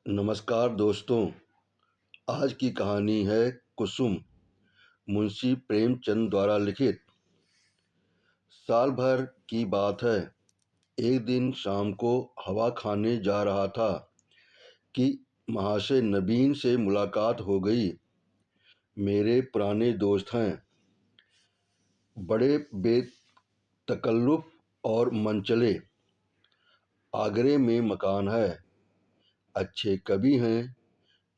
नमस्कार दोस्तों। आज की कहानी है कुसुम, मुंशी प्रेमचंद द्वारा लिखित। साल भर की बात है। एक दिन शाम को हवा खाने जा रहा था कि महाशय नबीन से मुलाकात हो गई। मेरे पुराने दोस्त हैं, बड़े बेतकल्लुफ़ और मनचले। आगरे में मकान है, अच्छे कवि हैं।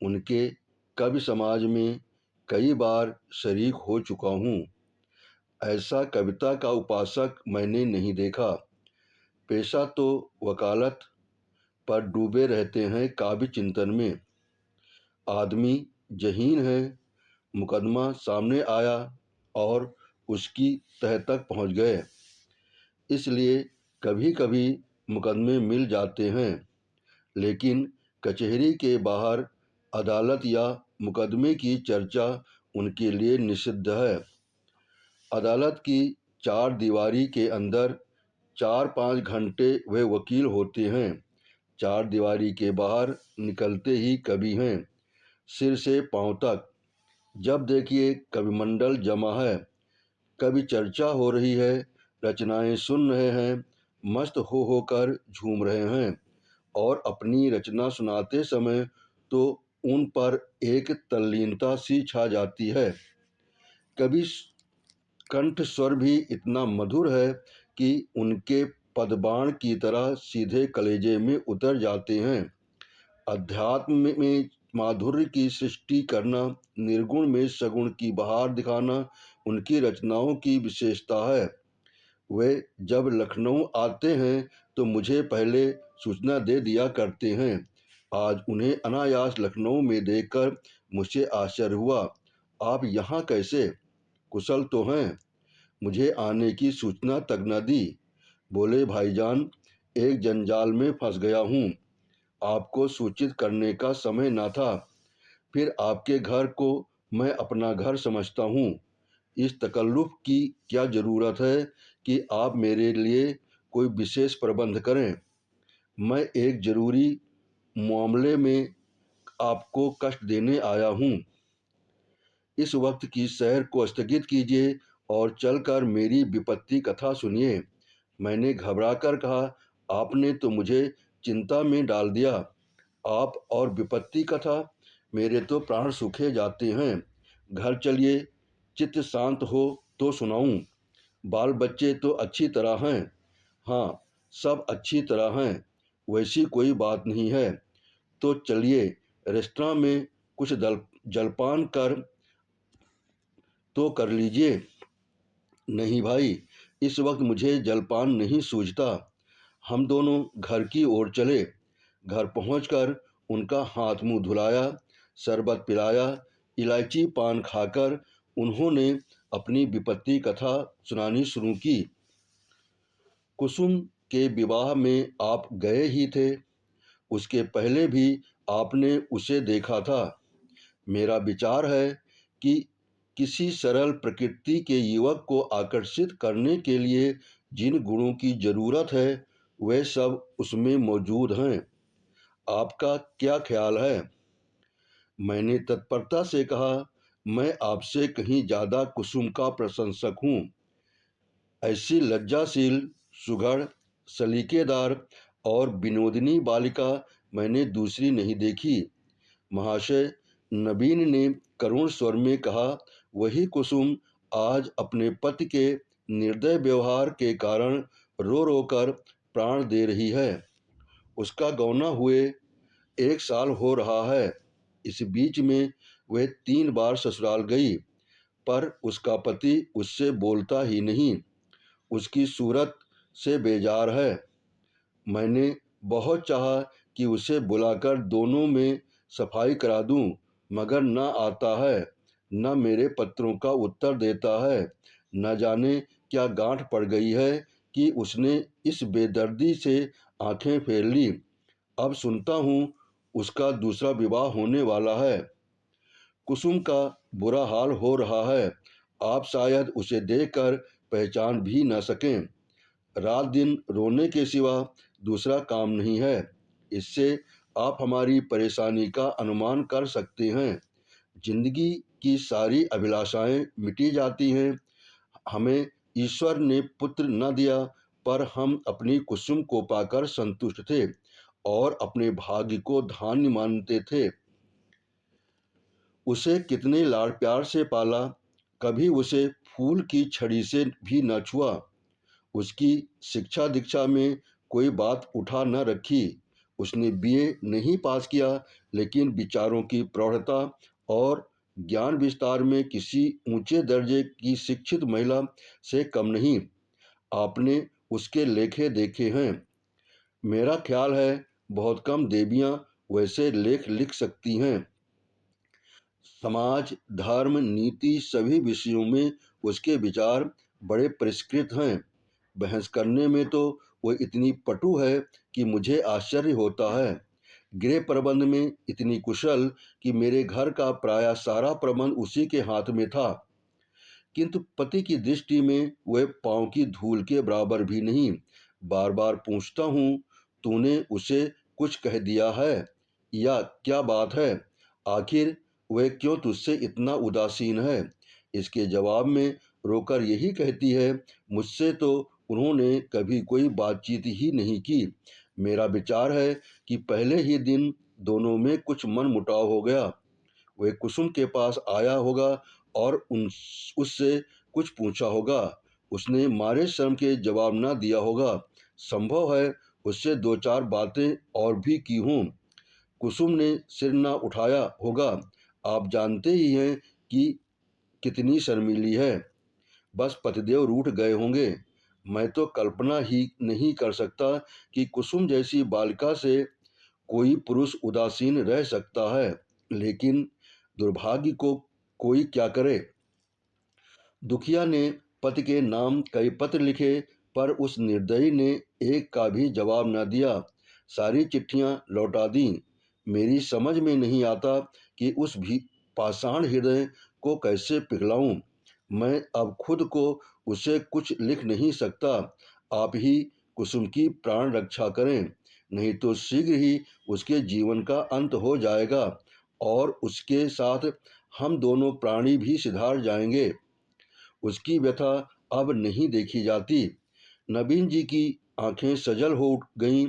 उनके कवि समाज में कई बार शरीक हो चुका हूँ। ऐसा कविता का उपासक मैंने नहीं देखा। पेशा तो वकालत, पर डूबे रहते हैं काव्य चिंतन में। आदमी जहीन है। मुकदमा सामने आया और उसकी तह तक पहुँच गए। इसलिए कभी कभी मुकदमे मिल जाते हैं, लेकिन कचहरी के बाहर अदालत या मुकदमे की चर्चा उनके लिए निषिद्ध है। अदालत की चार दीवारी के अंदर 4-5 घंटे वे वकील होते हैं। चार दीवारी के बाहर निकलते ही कवि हैं, सिर से पांव तक। जब देखिए कविमंडल जमा है, कवि चर्चा हो रही है, रचनाएं सुन रहे हैं, मस्त हो होकर झूम रहे हैं। और अपनी रचना सुनाते समय तो उन पर एक तल्लीनता सी छा जाती है। कवि कंठ स्वर भी इतना मधुर है कि उनके पदबाण की तरह सीधे कलेजे में उतर जाते हैं। अध्यात्म में माधुर्य की सृष्टि करना, निर्गुण में सगुण की बहार दिखाना उनकी रचनाओं की विशेषता है। वे जब लखनऊ आते हैं तो मुझे पहले सूचना दे दिया करते हैं। आज उन्हें अनायास लखनऊ में देखकर मुझसे आश्चर्य हुआ। आप यहाँ कैसे? कुशल तो हैं? मुझे आने की सूचना तक न दी। बोले, भाईजान, एक जंजाल में फंस गया हूँ। आपको सूचित करने का समय न था। फिर आपके घर को मैं अपना घर समझता हूँ। इस तकल्लुफ़ की क्या ज़रूरत है कि आप मेरे लिए कोई विशेष प्रबंध करें? मैं एक ज़रूरी मामले में आपको कष्ट देने आया हूँ। इस वक्त की सैर को स्थगित कीजिए और चलकर मेरी विपत्ति कथा सुनिए। मैंने घबराकर कहा, आपने तो मुझे चिंता में डाल दिया। आप और विपत्ति कथा? मेरे तो प्राण सूखे जाते हैं। घर चलिए, चित्त शांत हो तो सुनाऊं। बाल बच्चे तो अच्छी तरह हैं? हाँ, सब अच्छी तरह हैं, वैसी कोई बात नहीं है। तो चलिए, रेस्तरां में कुछ जलपान कर लीजिए। नहीं भाई, इस वक्त मुझे जलपान नहीं सूझता। हम दोनों घर की ओर चले। घर पहुंचकर उनका हाथ मुंह धुलाया, शरबत पिलाया। इलायची पान खाकर उन्होंने अपनी विपत्ति कथा सुनानी शुरू की। कुसुम के विवाह में आप गए ही थे। उसके पहले भी आपने उसे देखा था। मेरा विचार है कि किसी सरल प्रकृति के युवक को आकर्षित करने के लिए जिन गुणों की जरूरत है, वे सब उसमें मौजूद हैं। आपका क्या ख्याल है? मैंने तत्परता से कहा, मैं आपसे कहीं ज्यादा कुसुम का प्रशंसक हूँ। ऐसी लज्जाशील, सुघड़, सलीकेदार और विनोदिनी बालिका मैंने दूसरी नहीं देखी। महाशय नबीन ने करुण स्वर में कहा, वही कुसुम आज अपने पति के निर्दय व्यवहार के कारण रो रो कर प्राण दे रही है। उसका गौना हुए 1 साल हो रहा है। इस बीच में वह 3 बार ससुराल गई, पर उसका पति उससे बोलता ही नहीं। उसकी सूरत से बेजार है। मैंने बहुत चाहा कि उसे बुलाकर दोनों में सफाई करा दूं, मगर न आता है, न मेरे पत्रों का उत्तर देता है। न जाने क्या गांठ पड़ गई है कि उसने इस बेदर्दी से आंखें फेर ली। अब सुनता हूँ उसका दूसरा विवाह होने वाला है। कुसुम का बुरा हाल हो रहा है। आप शायद उसे देखकर पहचान भी न सकें। रात दिन रोने के सिवा दूसरा काम नहीं है। इससे आप हमारी परेशानी का अनुमान कर सकते हैं। जिंदगी की सारी अभिलाषाएं मिटी जाती हैं। हमें ईश्वर ने पुत्र न दिया, पर हम अपनी कुसुम को पाकर संतुष्ट थे और अपने भाग्य को धान्य मानते थे। उसे कितने लाड़ प्यार से पाला, कभी उसे फूल की छड़ी से भी न छुआ। उसकी शिक्षा दीक्षा में कोई बात उठा न रखी। उसने बीए नहीं पास किया, लेकिन विचारों की प्रौढ़ता और ज्ञान विस्तार में किसी ऊंचे दर्जे की शिक्षित महिला से कम नहीं। आपने उसके लेखे देखे हैं। मेरा ख्याल है बहुत कम देवियां वैसे लेख लिख सकती हैं। समाज, धर्म, नीति सभी विषयों में उसके विचार बड़े परिष्कृत हैं। बहस करने में तो वो इतनी पटु है कि मुझे आश्चर्य होता है। गृह प्रबंध में इतनी कुशल कि मेरे घर का प्राय सारा प्रबंध उसी के हाथ में था। किंतु पति की दृष्टि में वह पांव की धूल के बराबर भी नहीं। बार बार पूछता हूँ, तूने उसे कुछ कह दिया है या क्या बात है? आखिर वह क्यों तुझसे इतना उदासीन है? इसके जवाब में रोकर यही कहती है, मुझसे तो उन्होंने कभी कोई बातचीत ही नहीं की। मेरा विचार है कि पहले ही दिन दोनों में कुछ मन मुटाव हो गया। वह कुसुम के पास आया होगा और उससे कुछ पूछा होगा। उसने मारे शर्म के जवाब ना दिया होगा। संभव है उससे दो चार बातें और भी की हों। कुसुम ने सिर ना उठाया होगा। आप जानते ही हैं कि कितनी शर्मीली है। बस पतिदेव रूठ गए होंगे। मैं तो कल्पना ही नहीं कर सकता कि कुसुम जैसी बालिका से कोई पुरुष उदासीन रह सकता है। लेकिन दुर्भाग्य को कोई क्या करे। दुखिया ने पति के नाम कई पत्र लिखे, पर उस निर्दयी ने एक का भी जवाब न दिया। सारी चिट्ठियां लौटा दी। मेरी समझ में नहीं आता कि उस भी पाषाण हृदय को कैसे पिघलाऊं। मैं अब खुद को उसे कुछ लिख नहीं सकता। आप ही कुसुम की प्राण रक्षा करें, नहीं तो शीघ्र ही उसके जीवन का अंत हो जाएगा और उसके साथ हम दोनों प्राणी भी सिधार जाएंगे। उसकी व्यथा अब नहीं देखी जाती। नवीन जी की आंखें सजल हो गईं।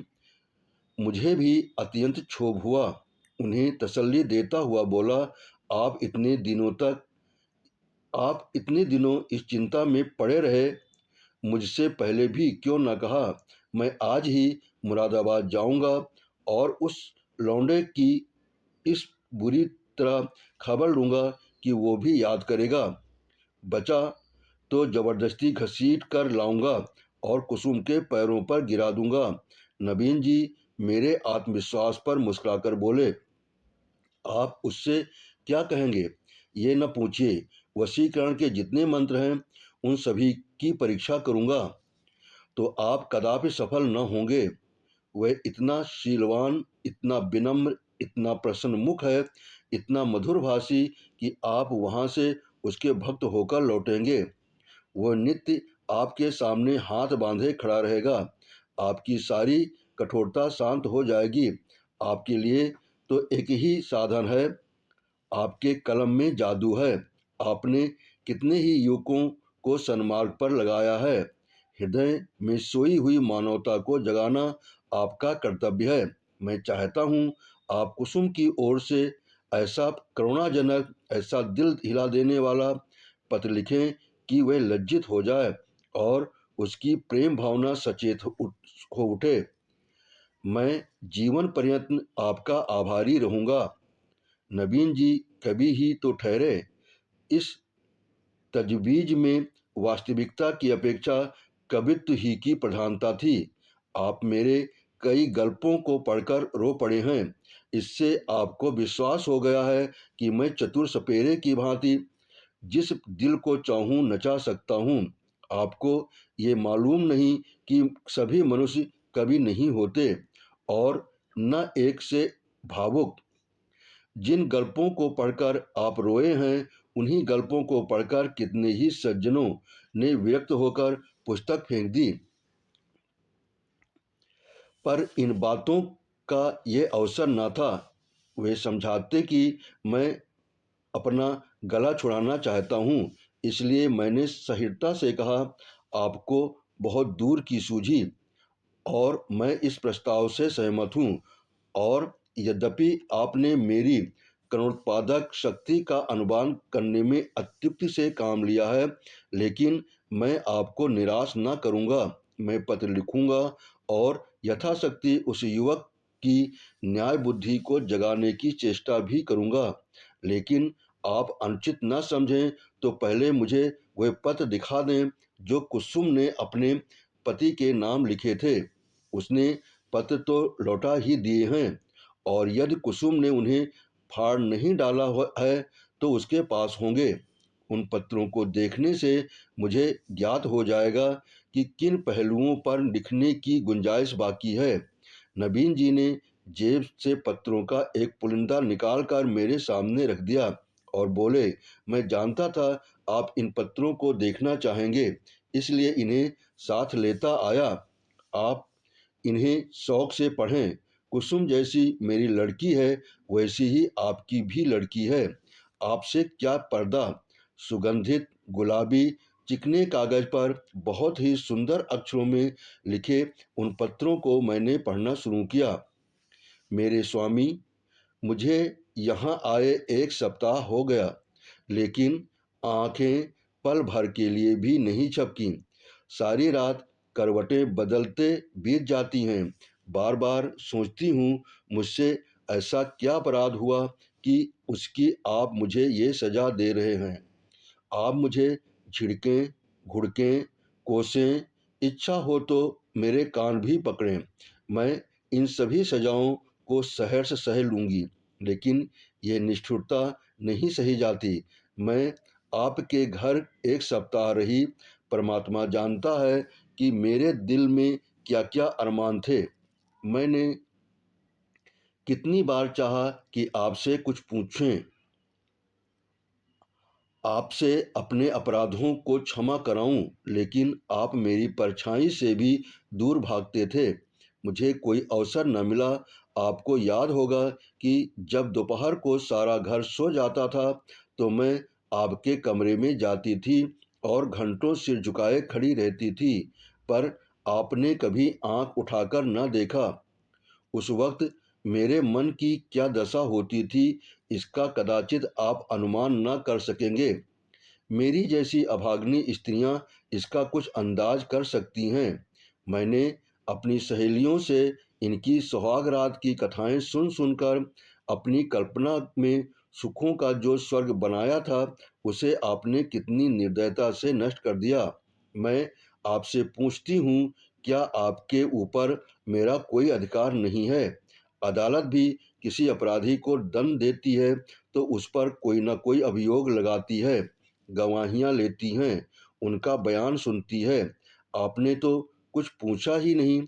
मुझे भी अत्यंत क्षोभ हुआ। उन्हें तसल्ली देता हुआ बोला, आप इतने दिनों इस चिंता में पड़े रहे, मुझसे पहले भी क्यों न कहा? मैं आज ही मुरादाबाद जाऊंगा और उस लौंडे की इस बुरी तरह खबर लूंगा कि वो भी याद करेगा। बचा तो जबरदस्ती घसीट कर लाऊंगा और कुसुम के पैरों पर गिरा दूंगा। नवीन जी मेरे आत्मविश्वास पर मुस्कुराकर बोले, आप उससे क्या कहेंगे ये न पूछिए। वशीकरण के जितने मंत्र हैं उन सभी की परीक्षा करूंगा तो आप कदापि सफल न होंगे। वह इतना शीलवान, इतना विनम्र, इतना प्रसन्न मुख है, इतना मधुरभाषी कि आप वहां से उसके भक्त होकर लौटेंगे। वह नित्य आपके सामने हाथ बांधे खड़ा रहेगा। आपकी सारी कठोरता शांत हो जाएगी। आपके लिए तो एक ही साधन है, आपके कलम में जादू है। आपने कितने ही युवकों को सन्मार्ग पर लगाया है। हृदय में सोई हुई मानवता को जगाना आपका कर्तव्य है। मैं चाहता हूँ आप कुसुम की ओर से ऐसा करुणाजनक, ऐसा दिल हिला देने वाला पत्र लिखें कि वह लज्जित हो जाए और उसकी प्रेम भावना सचेत हो उठे। मैं जीवन पर्यंत आपका आभारी रहूंगा। नवीन जी कभी ही तो ठहरे। इस तजवीज में वास्तविकता की अपेक्षा कवित्व ही की प्रधानता थी। आप मेरे कई गल्पों को पढ़कर रो पड़े हैं। इससे आपको विश्वास हो गया है कि मैं चतुर सपेरे की भांति जिस दिल को चाहूं नचा सकता हूं। आपको ये मालूम नहीं कि सभी मनुष्य कभी नहीं होते और न एक से भावुक। जिन गल्पों को पढ़कर आप रोए हैं, उन्हीं गल्पों को पढ़कर कितने ही सज्जनों ने विरक्त होकर पुस्तक फेंक दी। पर इन बातों का ये अवसर न था। वे समझाते कि मैं अपना गला छुड़ाना चाहता हूँ, इसलिए मैंने सहिष्णुता से कहा, आपको बहुत दूर की सूझी और मैं इस प्रस्ताव से सहमत हूँ। और यद्यपि आपने मेरी करुणोत्पादक शक्ति का अनुमान करने में अत्युक्ति से काम लिया है, लेकिन मैं आपको निराश न करूँगा। मैं पत्र लिखूँगा और यथाशक्ति उस युवक की न्याय बुद्धि को जगाने की चेष्टा भी करूँगा। लेकिन आप अनुचित न समझें तो पहले मुझे वह पत्र दिखा दें जो कुसुम ने अपने पति के नाम लिखे थे। उसने पत्र तो लौटा ही दिए हैं, और यदि कुसुम ने उन्हें फाड़ नहीं डाला है तो उसके पास होंगे। उन पत्रों को देखने से मुझे ज्ञात हो जाएगा कि किन पहलुओं पर लिखने की गुंजाइश बाकी है। नवीन जी ने जेब से पत्रों का एक पुलिंदा निकालकर मेरे सामने रख दिया और बोले, मैं जानता था आप इन पत्रों को देखना चाहेंगे, इसलिए इन्हें साथ लेता आया। आप इन्हें शौक से पढ़ें। कुसुम जैसी मेरी लड़की है, वैसी ही आपकी भी लड़की है। आपसे क्या पर्दा। सुगंधित गुलाबी चिकने कागज पर बहुत ही सुंदर अक्षरों में लिखे उन पत्रों को मैंने पढ़ना शुरू किया। मेरे स्वामी, मुझे यहाँ आए 1 सप्ताह हो गया, लेकिन आंखें पल भर के लिए भी नहीं झपकीं। सारी रात करवटें बदलते बीत जाती हैं। बार बार सोचती हूँ, मुझसे ऐसा क्या अपराध हुआ कि उसकी आप मुझे ये सजा दे रहे हैं। आप मुझे झिड़कें, घुड़कें, कोसें, इच्छा हो तो मेरे कान भी पकड़ें। मैं इन सभी सजाओं को सहर्ष सह लूँगी, लेकिन ये निष्ठुरता नहीं सही जाती। मैं आपके घर 1 सप्ताह रही, परमात्मा जानता है कि मेरे दिल में क्या क्या अरमान थे। मैंने कितनी बार चाहा कि आपसे कुछ पूछें, आपसे अपने अपराधों को क्षमा कराऊं, लेकिन आप मेरी परछाई से भी दूर भागते थे। मुझे कोई अवसर न मिला। आपको याद होगा कि जब दोपहर को सारा घर सो जाता था तो मैं आपके कमरे में जाती थी और घंटों सिर झुकाए खड़ी रहती थी, पर आपने कभी आंख उठाकर न देखा। उस वक्त मेरे मन की क्या दशा होती थी, इसका कदाचित आप अनुमान न कर सकेंगे। मेरी जैसी अभागिनी स्त्रियां इसका कुछ अंदाज कर सकती हैं। मैंने अपनी सहेलियों से इनकी सुहागरात की कथाएं सुन सुनकर अपनी कल्पना में सुखों का जो स्वर्ग बनाया था, उसे आपने कितनी निर्दयता से नष्ट कर दिया। मैं आपसे पूछती हूँ, क्या आपके ऊपर मेरा कोई अधिकार नहीं है? अदालत भी किसी अपराधी को दंड देती है तो उस पर कोई न कोई अभियोग लगाती है, गवाहियाँ लेती हैं, उनका बयान सुनती है। आपने तो कुछ पूछा ही नहीं।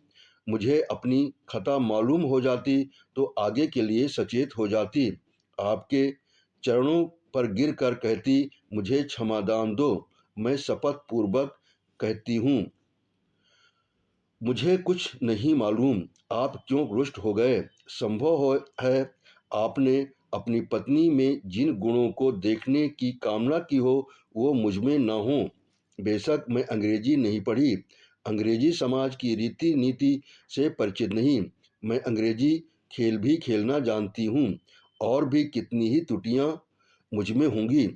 मुझे अपनी खता मालूम हो जाती तो आगे के लिए सचेत हो जाती। आपके चरणों पर गिर कर कहती, मुझे क्षमादान दो। मैं शपथ पूर्वक कहती हूँ, मुझे कुछ नहीं मालूम आप क्यों रुष्ट हो गए। है आपने अपनी पत्नी में जिन गुणों को देखने की कामना की हो वो मुझ में न हो। बेशक मैं अंग्रेजी नहीं पढ़ी, अंग्रेजी समाज की रीति नीति से परिचित नहीं। मैं अंग्रेजी खेल भी खेलना जानती हूँ, और भी कितनी ही त्रुटियाँ मुझ में होंगी।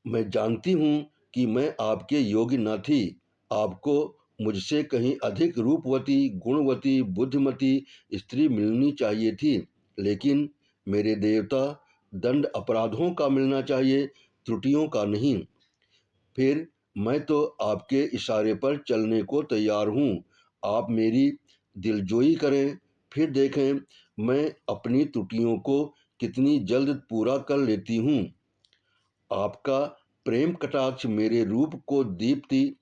मैं जानती हूँ कि मैं आपके योग्य न थी। आपको मुझसे कहीं अधिक रूपवती, गुणवती, बुद्धिमती स्त्री मिलनी चाहिए थी, लेकिन मेरे देवता, दंड अपराधों का मिलना चाहिए, त्रुटियों का नहीं। फिर मैं तो आपके इशारे पर चलने को तैयार हूँ। आप मेरी दिलजोई करें, फिर देखें मैं अपनी त्रुटियों को कितनी जल्द पूरा कर लेती हूँ। आपका प्रेम कटाक्ष मेरे रूप को दीप्ति,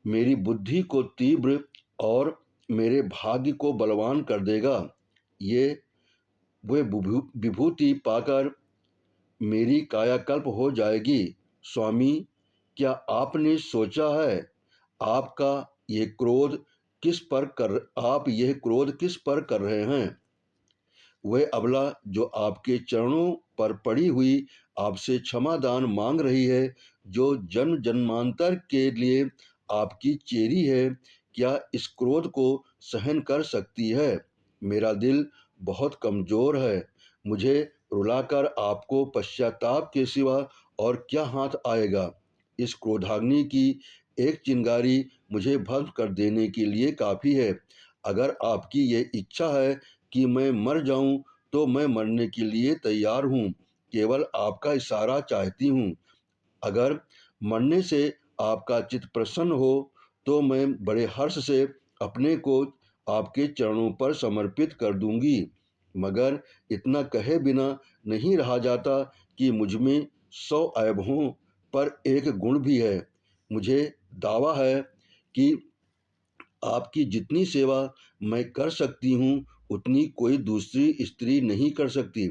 मेरी बुद्धि को तीव्र और मेरे भाग्य को बलवान कर देगा। ये वह विभूति पाकर मेरी कायाकल्प हो जाएगी। स्वामी, क्या आपने सोचा है आपका ये क्रोध आप यह क्रोध किस पर कर रहे हैं? वह अबला जो आपके चरणों पर पड़ी हुई आपसे क्षमादान मांग रही है, जो जन्म जन्मांतर के लिए आपकी चेरी है, क्या इस क्रोध को सहन कर सकती है? मेरा दिल बहुत कमजोर है। मुझे रुलाकर आपको पश्चाताप के सिवा और क्या हाथ आएगा? इस क्रोधाग्नि की एक चिंगारी मुझे भस्म कर देने के लिए काफी है। अगर आपकी ये इच्छा है कि मैं मर जाऊं, तो मैं मरने के लिए तैयार हूं। केवल आपका इशारा चाहती हूं। अगर मरने से आपका चित्त प्रसन्न हो, तो मैं बड़े हर्ष से अपने को आपके चरणों पर समर्पित कर दूंगी। मगर इतना कहे बिना नहीं रहा जाता कि मुझमें 100 ऐब हों, पर एक गुण भी है। मुझे दावा है कि आपकी जितनी सेवा मैं कर सकती हूँ, उतनी कोई दूसरी स्त्री नहीं कर सकती।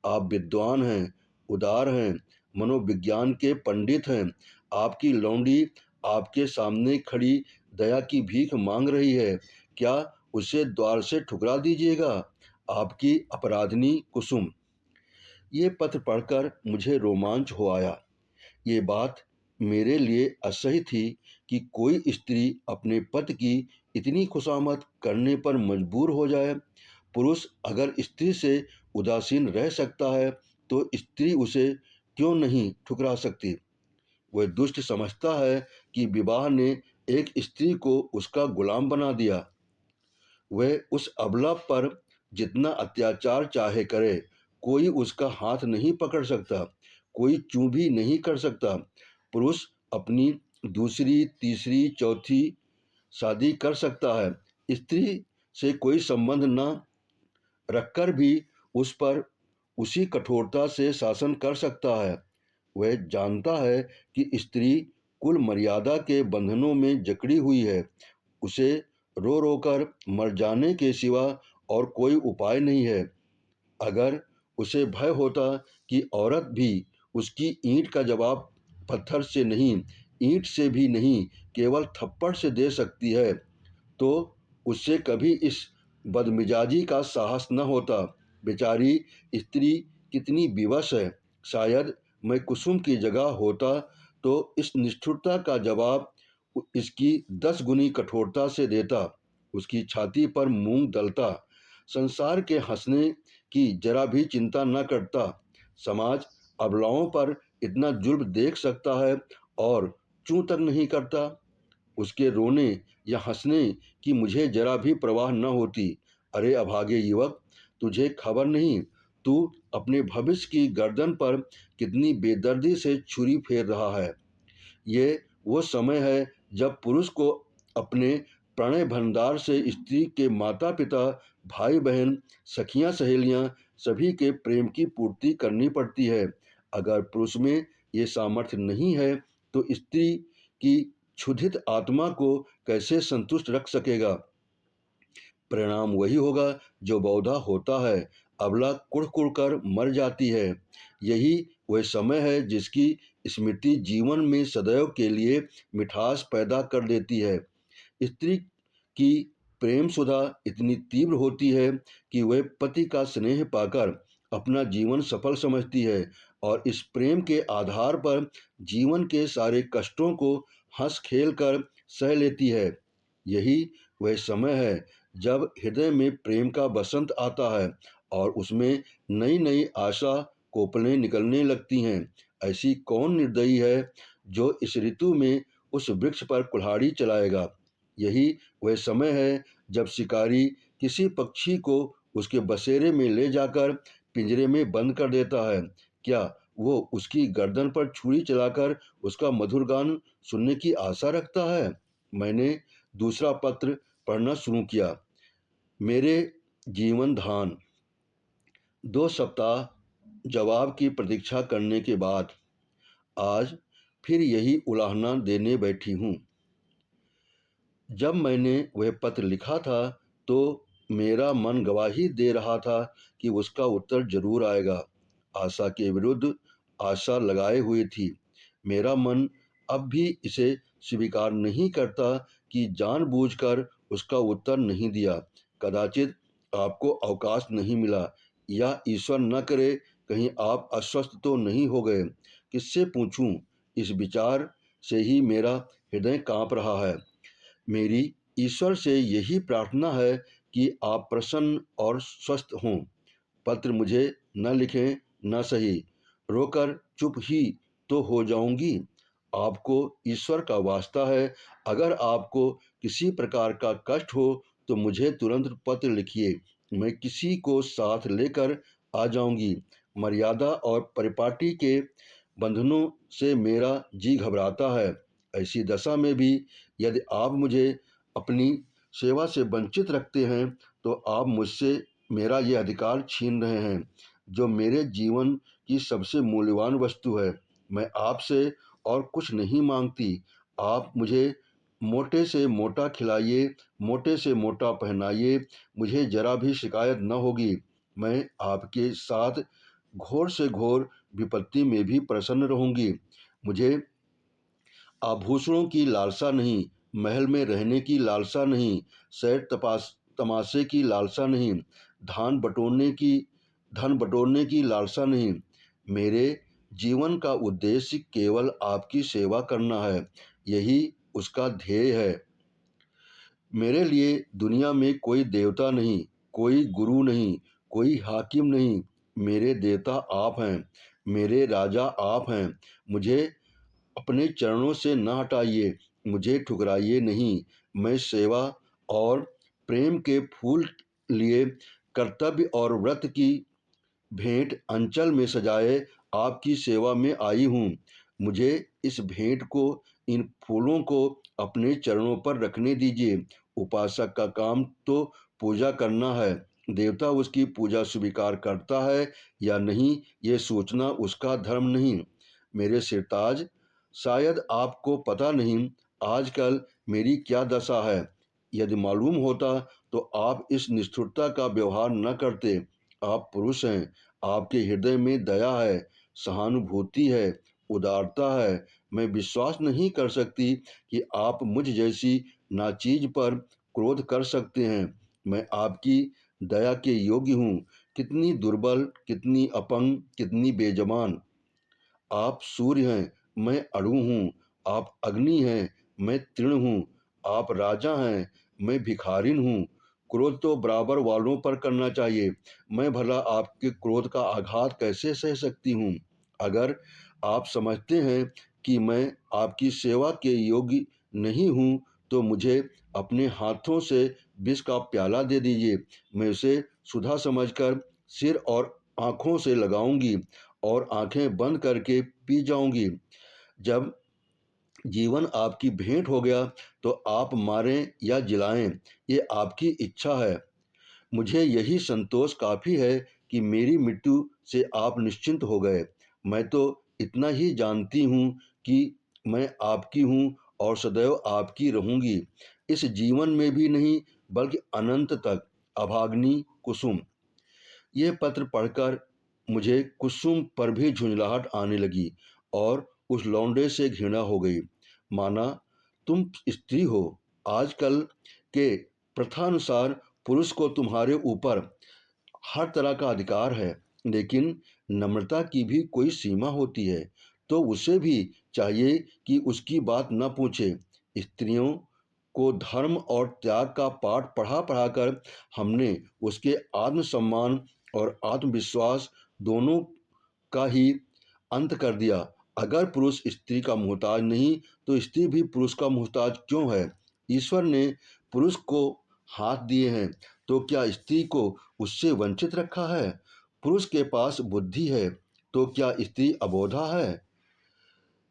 आप विद्वान हैं, उदार हैं, मनोविज्ञान के पंडित हैं। आपकी लौंडी आपके सामने खड़ी दया की भीख मांग रही है। क्या उसे द्वार से ठुकरा दीजिएगा? आपकी अपराधिनी कुसुम। ये पत्र पढ़कर मुझे रोमांच हो आया। ये बात मेरे लिए असह्य थी कि कोई स्त्री अपने पति की इतनी खुशामद करने पर मजबूर हो जाए। पुरुष अगर स्त्री से उदासीन रह सकता है, तो स्त्री उसे क्यों नहीं ठुकरा सकती? वह दुष्ट समझता है कि विवाह ने एक स्त्री को उसका गुलाम बना दिया। वह उस अबला पर जितना अत्याचार चाहे करे, कोई उसका हाथ नहीं पकड़ सकता, कोई चूं भी नहीं कर सकता। पुरुष अपनी दूसरी, तीसरी, चौथी शादी कर सकता है। स्त्री से कोई संबंध न रखकर भी उस पर उसी कठोरता से शासन कर सकता है। वह जानता है कि स्त्री कुल मर्यादा के बंधनों में जकड़ी हुई है। उसे रो रो कर मर जाने के सिवा और कोई उपाय नहीं है। अगर उसे भय होता कि औरत भी उसकी ईंट का जवाब पत्थर से नहीं, ईंट से भी नहीं, केवल थप्पड़ से दे सकती है, तो उससे कभी इस बदमिजाजी का साहस न होता। बेचारी स्त्री कितनी विवश है। शायद मैं कुसुम की जगह होता, तो इस निष्ठुरता का जवाब इसकी 10 गुनी कठोरता से देता, उसकी छाती पर मूंग दलता, संसार के हंसने की जरा भी चिंता न करता। समाज अबलाओं पर इतना जुल्म देख सकता है और चूं तक नहीं करता। उसके रोने या हंसने की मुझे जरा भी परवाह न होती। अरे अभागे युवक, तुझे खबर नहीं, तू अपने भविष्य की गर्दन पर कितनी बेदर्दी से छुरी फेर रहा है। ये वो समय है जब पुरुष को अपने प्रणय भंडार से स्त्री के माता पिता, भाई बहन, सखियां सहेलियां सभी के प्रेम की पूर्ति करनी पड़ती है। अगर पुरुष में ये सामर्थ्य नहीं है, तो स्त्री की क्षुधित आत्मा को कैसे संतुष्ट रख सकेगा? परिणाम वही होगा जो बहुधा होता है। अबला कुढ़ कुढ़ कर मर जाती है। यही वह समय है जिसकी स्मृति जीवन में सदैव के लिए मिठास पैदा कर देती है। स्त्री की प्रेम सुधा इतनी तीव्र होती है कि वह पति का स्नेह पाकर अपना जीवन सफल समझती है, और इस प्रेम के आधार पर जीवन के सारे कष्टों को हंस खेल कर सह लेती है। यही वह समय है जब हृदय में प्रेम का बसंत आता है और उसमें नई नई आशा कोपलें निकलने लगती हैं। ऐसी कौन निर्दयी है जो इस ऋतु में उस वृक्ष पर कुल्हाड़ी चलाएगा? यही वह समय है जब शिकारी किसी पक्षी को उसके बसेरे में ले जाकर पिंजरे में बंद कर देता है। क्या वो उसकी गर्दन पर छुरी चलाकर उसका मधुर गान सुनने की आशा रखता है? मैंने दूसरा पत्र पढ़ना शुरू किया। मेरे जीवन धान। 2 सप्ताह जवाब की प्रतीक्षा करने के बाद आज फिर यही उलाहना देने बैठी हूँ। जब मैंने वह पत्र लिखा था, तो मेरा मन गवाही दे रहा था कि उसका उत्तर जरूर आएगा। आशा के विरुद्ध आशा लगाए हुए थी। मेरा मन अब भी इसे स्वीकार नहीं करता कि जानबूझकर उसका उत्तर नहीं दिया। कदाचित आपको अवकाश नहीं मिला, या ईश्वर न करे कहीं आप अस्वस्थ तो नहीं हो गए। किससे पूछूं? इस विचार से ही मेरा हृदय कांप रहा है। मेरी ईश्वर से यही प्रार्थना है कि आप प्रसन्न और स्वस्थ हों। पत्र मुझे न लिखें, न सही, रोकर चुप ही तो हो जाऊंगी। आपको ईश्वर का वास्ता है, अगर आपको किसी प्रकार का कष्ट हो तो मुझे तुरंत पत्र लिखिए। मैं किसी को साथ लेकर आ जाऊंगी। मर्यादा और परिपाटी के बंधनों से मेरा जी घबराता है। ऐसी दशा में भी यदि आप मुझे अपनी सेवा से वंचित रखते हैं तो आप मुझसे मेरा ये अधिकार छीन रहे हैं, जो मेरे जीवन की सबसे मूल्यवान वस्तु है। मैं आपसे और कुछ नहीं मांगती। आप मुझे मोटे से मोटा खिलाइए, मोटे से मोटा पहनाइए, मुझे जरा भी शिकायत न होगी। मैं आपके साथ घोर से घोर विपत्ति में भी प्रसन्न रहूंगी। मुझे आभूषणों की लालसा नहीं, महल में रहने की लालसा नहीं, सैर तमाशे की लालसा नहीं, धन बटोरने की लालसा नहीं। मेरे जीवन का उद्देश्य केवल आपकी सेवा करना है, यही उसका ध्येय है। मेरे लिए दुनिया में कोई देवता नहीं, कोई गुरु नहीं, कोई हाकिम नहीं। मेरे देवता आप हैं, मेरे राजा आप हैं। मुझे अपने चरणों से न हटाइए, मुझे ठुकराइए नहीं। मैं सेवा और प्रेम के फूल लिए कर्तव्य और व्रत की भेंट अंचल में सजाए आपकी सेवा में आई हूँ। मुझे इस भेंट को, इन फूलों को अपने चरणों पर रखने दीजिए। उपासक का काम तो पूजा करना है। देवता उसकी पूजा स्वीकार करता है या नहीं, ये सोचना उसका धर्म नहीं। मेरे सिरताज, शायद आपको पता नहीं आजकल मेरी क्या दशा है। यदि मालूम होता तो आप इस निष्ठुरता का व्यवहार न करते। आप पुरुष हैं, आपके हृदय में दया है, सहानुभूति है, उदारता है। मैं विश्वास नहीं कर सकती कि आप मुझ जैसी नाचीज पर क्रोध कर सकते हैं। मैं आपकी दया के योग्य हूँ। कितनी दुर्बल, कितनी अपंग, कितनी बेजबान। आप सूर्य हैं, मैं अणु हूँ। आप अग्नि हैं, मैं तृण हूँ। आप राजा हैं, मैं भिखारिन हूँ। क्रोध तो बराबर वालों पर करना चाहिए। मैं भला आपके क्रोध का आघात कैसे सह सकती हूँ? अगर आप समझते हैं कि मैं आपकी सेवा के योग्य नहीं हूँ तो मुझे अपने हाथों से विष का प्याला दे दीजिए। मैं उसे सुधा समझकर सिर और आँखों से लगाऊंगी और आंखें बंद करके पी जाऊंगी। जब जीवन आपकी भेंट हो गया तो आप मारें या जिलाएं, ये आपकी इच्छा है। मुझे यही संतोष काफ़ी है कि मेरी मृत्यु से आप निश्चिंत हो गए। मैं तो इतना ही जानती हूँ कि मैं आपकी हूँ और सदैव आपकी रहूंगी, इस जीवन में भी नहीं बल्कि अनंत तक। अभाग्नि कुसुम। ये पत्र पढ़कर मुझे कुसुम पर भी झुंझलाहट आने लगी और उस लौंडे से घृणा हो गई। माना तुम स्त्री हो। आजकल के प्रथानुसार पुरुष को तुम्हारे ऊपर हर तरह का अधिकार है, लेकिन नम्रता की भी कोई सीमा होती है, तो उसे भी चाहिए कि उसकी बात न पूछे। स्त्रियों को धर्म और त्याग का पाठ पढ़ा पढ़ाकर हमने उसके आत्मसम्मान और आत्मविश्वास दोनों का ही अंत कर दिया। अगर पुरुष स्त्री का मोहताज नहीं तो स्त्री भी पुरुष का मोहताज क्यों है? ईश्वर ने पुरुष को हाथ दिए हैं तो क्या स्त्री को उससे वंचित रखा है? पुरुष के पास बुद्धि है तो क्या स्त्री अबोधा है?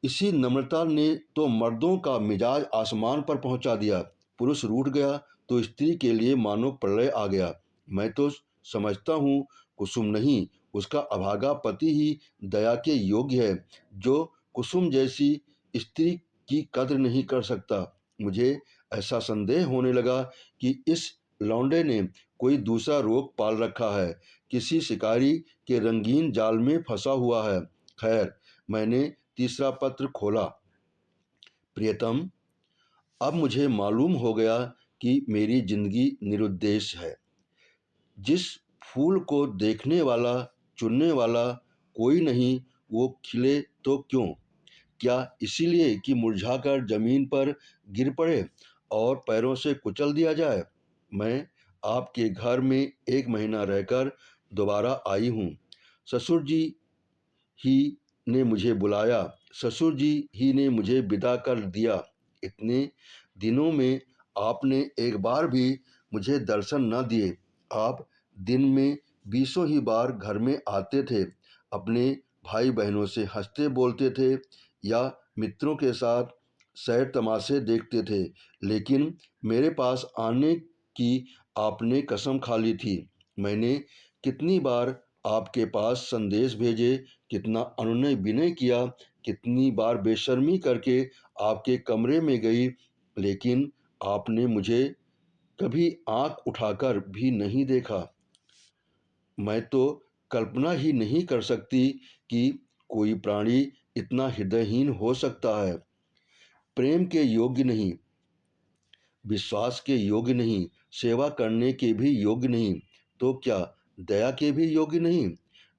इसी नम्रता ने तो मर्दों का मिजाज आसमान पर पहुंचा दिया। पुरुष रूठ गया तो स्त्री के लिए मानो प्रलय आ गया। मैं तो समझता हूँ कुसुम नहीं, उसका अभागा पति ही दया के योग्य है, जो कुसुम जैसी स्त्री की कद्र नहीं कर सकता। मुझे ऐसा संदेह होने लगा कि इस लौंडे ने कोई दूसरा रोग पाल रखा है, किसी शिकारी के रंगीन जाल में फंसा हुआ है। खैर, मैंने तीसरा पत्र खोला। प्रियतम, अब मुझे मालूम हो गया कि मेरी जिंदगी निरुद्देश्य है। जिस फूल को देखने वाला, चुनने वाला कोई नहीं, वो खिले तो क्यों? क्या इसीलिए कि मुरझाकर जमीन पर गिर पड़े और पैरों से कुचल दिया जाए? मैं आपके घर में 1 महीना रहकर दोबारा आई हूँ। ससुर जी ही ने मुझे बुलाया, ससुर जी ही ने मुझे विदा कर दिया। इतने दिनों में आपने एक बार भी मुझे दर्शन न दिए। आप दिन में बीसों ही बार घर में आते थे, अपने भाई बहनों से हंसते बोलते थे या मित्रों के साथ सैर तमाशे देखते थे, लेकिन मेरे पास आने की आपने कसम खा ली थी। मैंने कितनी बार आपके पास संदेश भेजे, कितना अनुनय विनय किया, कितनी बार बेशर्मी करके आपके कमरे में गई, लेकिन आपने मुझे कभी आंख उठाकर भी नहीं देखा। मैं तो कल्पना ही नहीं कर सकती कि कोई प्राणी इतना हृदयहीन हो सकता है। प्रेम के योग्य नहीं, विश्वास के योग्य नहीं, सेवा करने के भी योग्य नहीं, तो क्या दया के भी योग्य नहीं?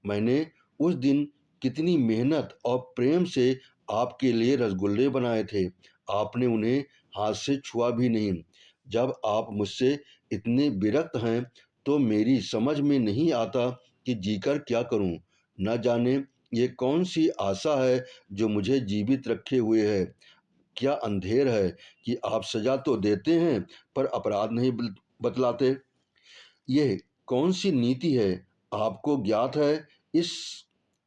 मैंने उस दिन कितनी मेहनत और प्रेम से आपके लिए रसगुल्ले बनाए थे, आपने उन्हें हाथ से छुआ भी नहीं। जब आप मुझसे इतने विरक्त हैं तो मेरी समझ में नहीं आता कि जीकर क्या करूं। न जाने ये कौन सी आशा है जो मुझे जीवित रखे हुए है। क्या अंधेर है कि आप सजा तो देते हैं पर अपराध नहीं बतलाते? यह कौन सी नीति है, आपको ज्ञात है? इस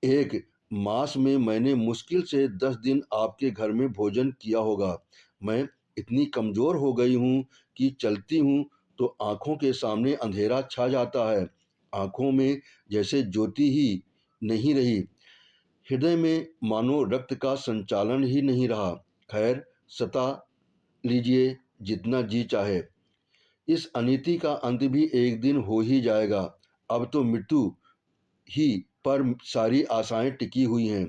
एक मास में मैंने मुश्किल से 10 दिन आपके घर में भोजन किया होगा। मैं इतनी कमजोर हो गई हूँ कि चलती हूँ तो आंखों के सामने अंधेरा छा जाता है, आंखों में जैसे ज्योति ही नहीं रही, हृदय में मानो रक्त का संचालन ही नहीं रहा। खैर, सता लीजिए जितना जी चाहे, इस अनीति का अंत भी एक दिन हो ही जाएगा। अब तो मृत्यु ही पर सारी आशाएं टिकी हुई हैं।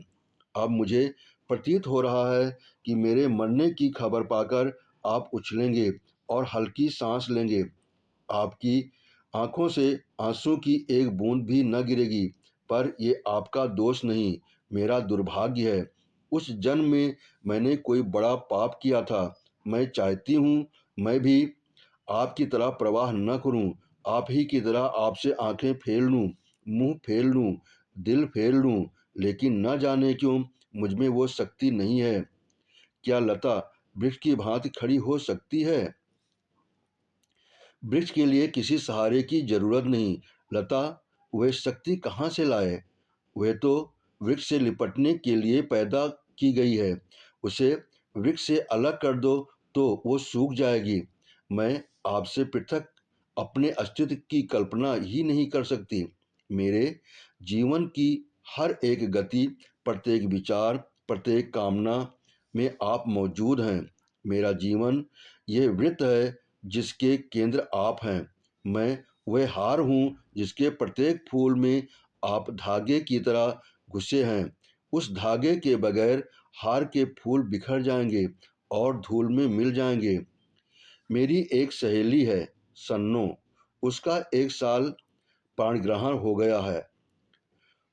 अब मुझे प्रतीत हो रहा है कि मेरे मरने की खबर पाकर आप उछलेंगे और हल्की सांस लेंगे। आपकी आंखों से आंसू की एक बूंद भी न गिरेगी, पर ये आपका दोष नहीं, मेरा दुर्भाग्य है। उस जन्म में मैंने कोई बड़ा पाप किया था। मैं चाहती हूँ मैं भी आपकी तरह प्रवाह न करूं, आप ही की तरह आपसे आंखें फेर लूं, मुंह फेर लूं, दिल फेर लूं, लेकिन न जाने क्यों मुझ में वो शक्ति नहीं है। क्या लता वृक्ष की भांति खड़ी हो सकती है? वृक्ष के लिए किसी सहारे की जरूरत नहीं। लता वह शक्ति कहाँ से लाए? वह तो वृक्ष से लिपटने के लिए पैदा की गई है। उसे वृक्ष से अलग कर दो तो वो सूख जाएगी। मैं आपसे पृथक अपने अस्तित्व की कल्पना ही नहीं कर सकती। मेरे जीवन की हर एक गति, प्रत्येक विचार, प्रत्येक कामना में आप मौजूद हैं। मेरा जीवन यह वृत्त है जिसके केंद्र आप हैं। मैं वह हार हूँ जिसके प्रत्येक फूल में आप धागे की तरह घुसे हैं। उस धागे के बगैर हार के फूल बिखर जाएंगे और धूल में मिल जाएंगे। मेरी एक सहेली है, सन्नो। उसका 1 साल पाणिग्रहण हो गया है।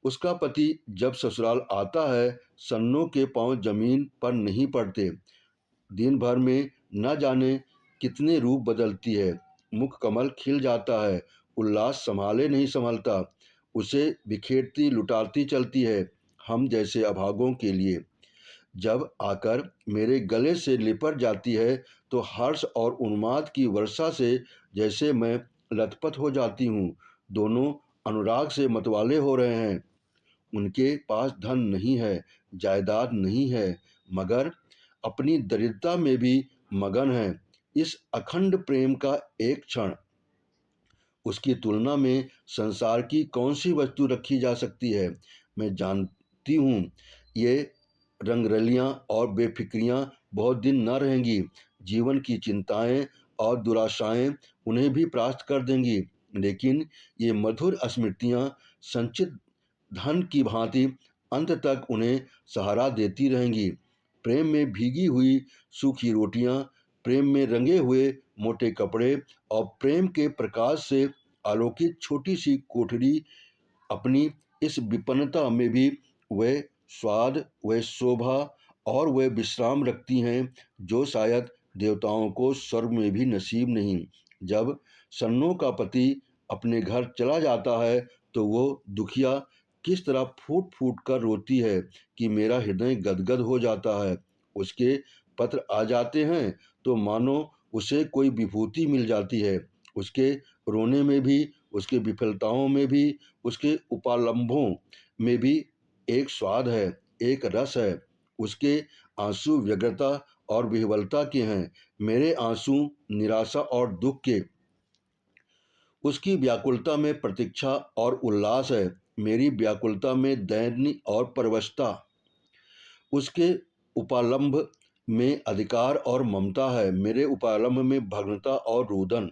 उसका पति जब ससुराल आता है, सन्नो के पांव जमीन पर नहीं पड़ते। दिन भर में न जाने कितने रूप बदलती है। मुख कमल खिल जाता है, उल्लास संभाले नहीं संभलता, उसे बिखेरती लुटाती चलती है, हम जैसे अभागों के लिए। जब आकर मेरे गले से लिपट जाती है तो हर्ष और उन्माद की वर्षा से जैसे मैं लथपथ हो जाती हूँ। दोनों अनुराग से मतवाले हो रहे हैं। उनके पास धन नहीं है, जायदाद नहीं है, मगर अपनी दरिद्रता में भी मगन है। इस अखंड प्रेम का एक क्षण, उसकी तुलना में संसार की कौन सी वस्तु रखी जा सकती है? मैं जानती हूँ ये रंगरलियाँ और बेफिक्रियाँ बहुत दिन न रहेंगी। जीवन की चिंताएं और दुराशाएं उन्हें भी परास्त कर देंगी, लेकिन ये मधुर स्मृतियाँ संचित धन की भांति अंत तक उन्हें सहारा देती रहेंगी। प्रेम में भीगी हुई सूखी रोटियां प्रेम में रंगे हुए मोटे कपड़े और प्रेम के प्रकाश से आलोकित छोटी सी कोठरी, अपनी इस विपन्नता में भी वह स्वाद, वह शोभा और वह विश्राम रखती हैं जो शायद देवताओं को स्वर्ग में भी नसीब नहीं। जब सन्नों का पति अपने घर चला जाता है तो वो दुखिया किस तरह फूट फूट कर रोती है कि मेरा हृदय गदगद हो जाता है। उसके पत्र आ जाते हैं तो मानो उसे कोई विभूति मिल जाती है। उसके रोने में भी, उसके विफलताओं में भी, उसके उपालंभों में भी एक स्वाद है, एक रस है। उसके आंसू व्यग्रता और विह्वलता के हैं, मेरे आंसू निराशा और दुख के। उसकी व्याकुलता में प्रतीक्षा और उल्लास है, मेरी व्याकुलता में दैन्य और परवशता। उसके उपालंभ में अधिकार और ममता है, मेरे उपालंभ में भग्नता और रुदन।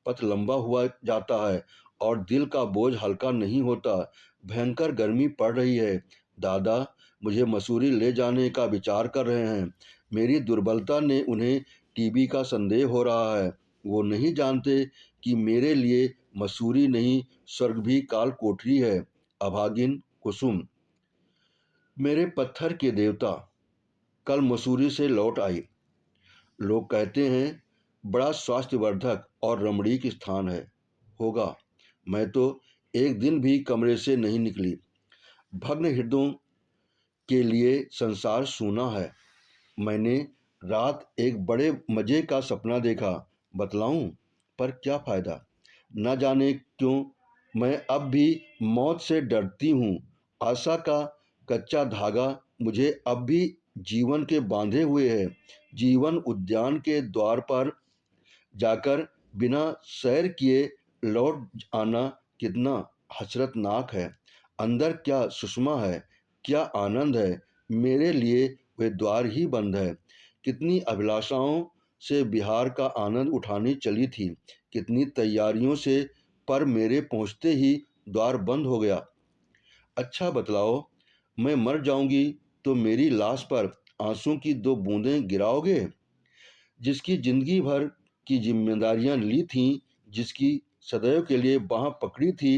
पथ लंबा हुआ जाता है और दिल का बोझ हल्का नहीं होता। भयंकर गर्मी पड़ रही है। दादा मुझे मसूरी ले जाने का विचार कर रहे हैं। मेरी दुर्बलता ने उन्हें टीबी का संदेह हो रहा है। वो नहीं जानते कि मेरे लिए मसूरी नहीं, स्वर्ग भी काल कोठरी है। अभागिन कुसुम, मेरे पत्थर के देवता, कल मसूरी से लौट आई। लोग कहते हैं बड़ा स्वास्थ्यवर्धक और रमणीक स्थान है। होगा। मैं तो एक दिन भी कमरे से नहीं निकली। भग्न हृदयों के लिए संसार सूना है। मैंने रात एक बड़े मजे का सपना देखा, बतलाऊं? पर क्या फायदा, न जाने क्यों मैं अब भी मौत से डरती हूँ। आशा का कच्चा धागा मुझे अब भी जीवन के बांधे हुए है। जीवन उद्यान के द्वार पर जाकर बिना सैर किए लौट आना कितना हसरतनाक है। अंदर क्या सुषमा है, क्या आनंद है। मेरे लिए वे द्वार ही बंद है। कितनी अभिलाषाओं से बिहार का आनंद उठानी चली थी, कितनी तैयारियों से, पर मेरे पहुंचते ही द्वार बंद हो गया। अच्छा बतलाओ, मैं मर जाऊंगी तो मेरी लाश पर आंसू की 2 बूंदें गिराओगे? जिसकी जिंदगी भर की जिम्मेदारियां ली थीं, जिसकी सदैव के लिए बाह पकड़ी थी,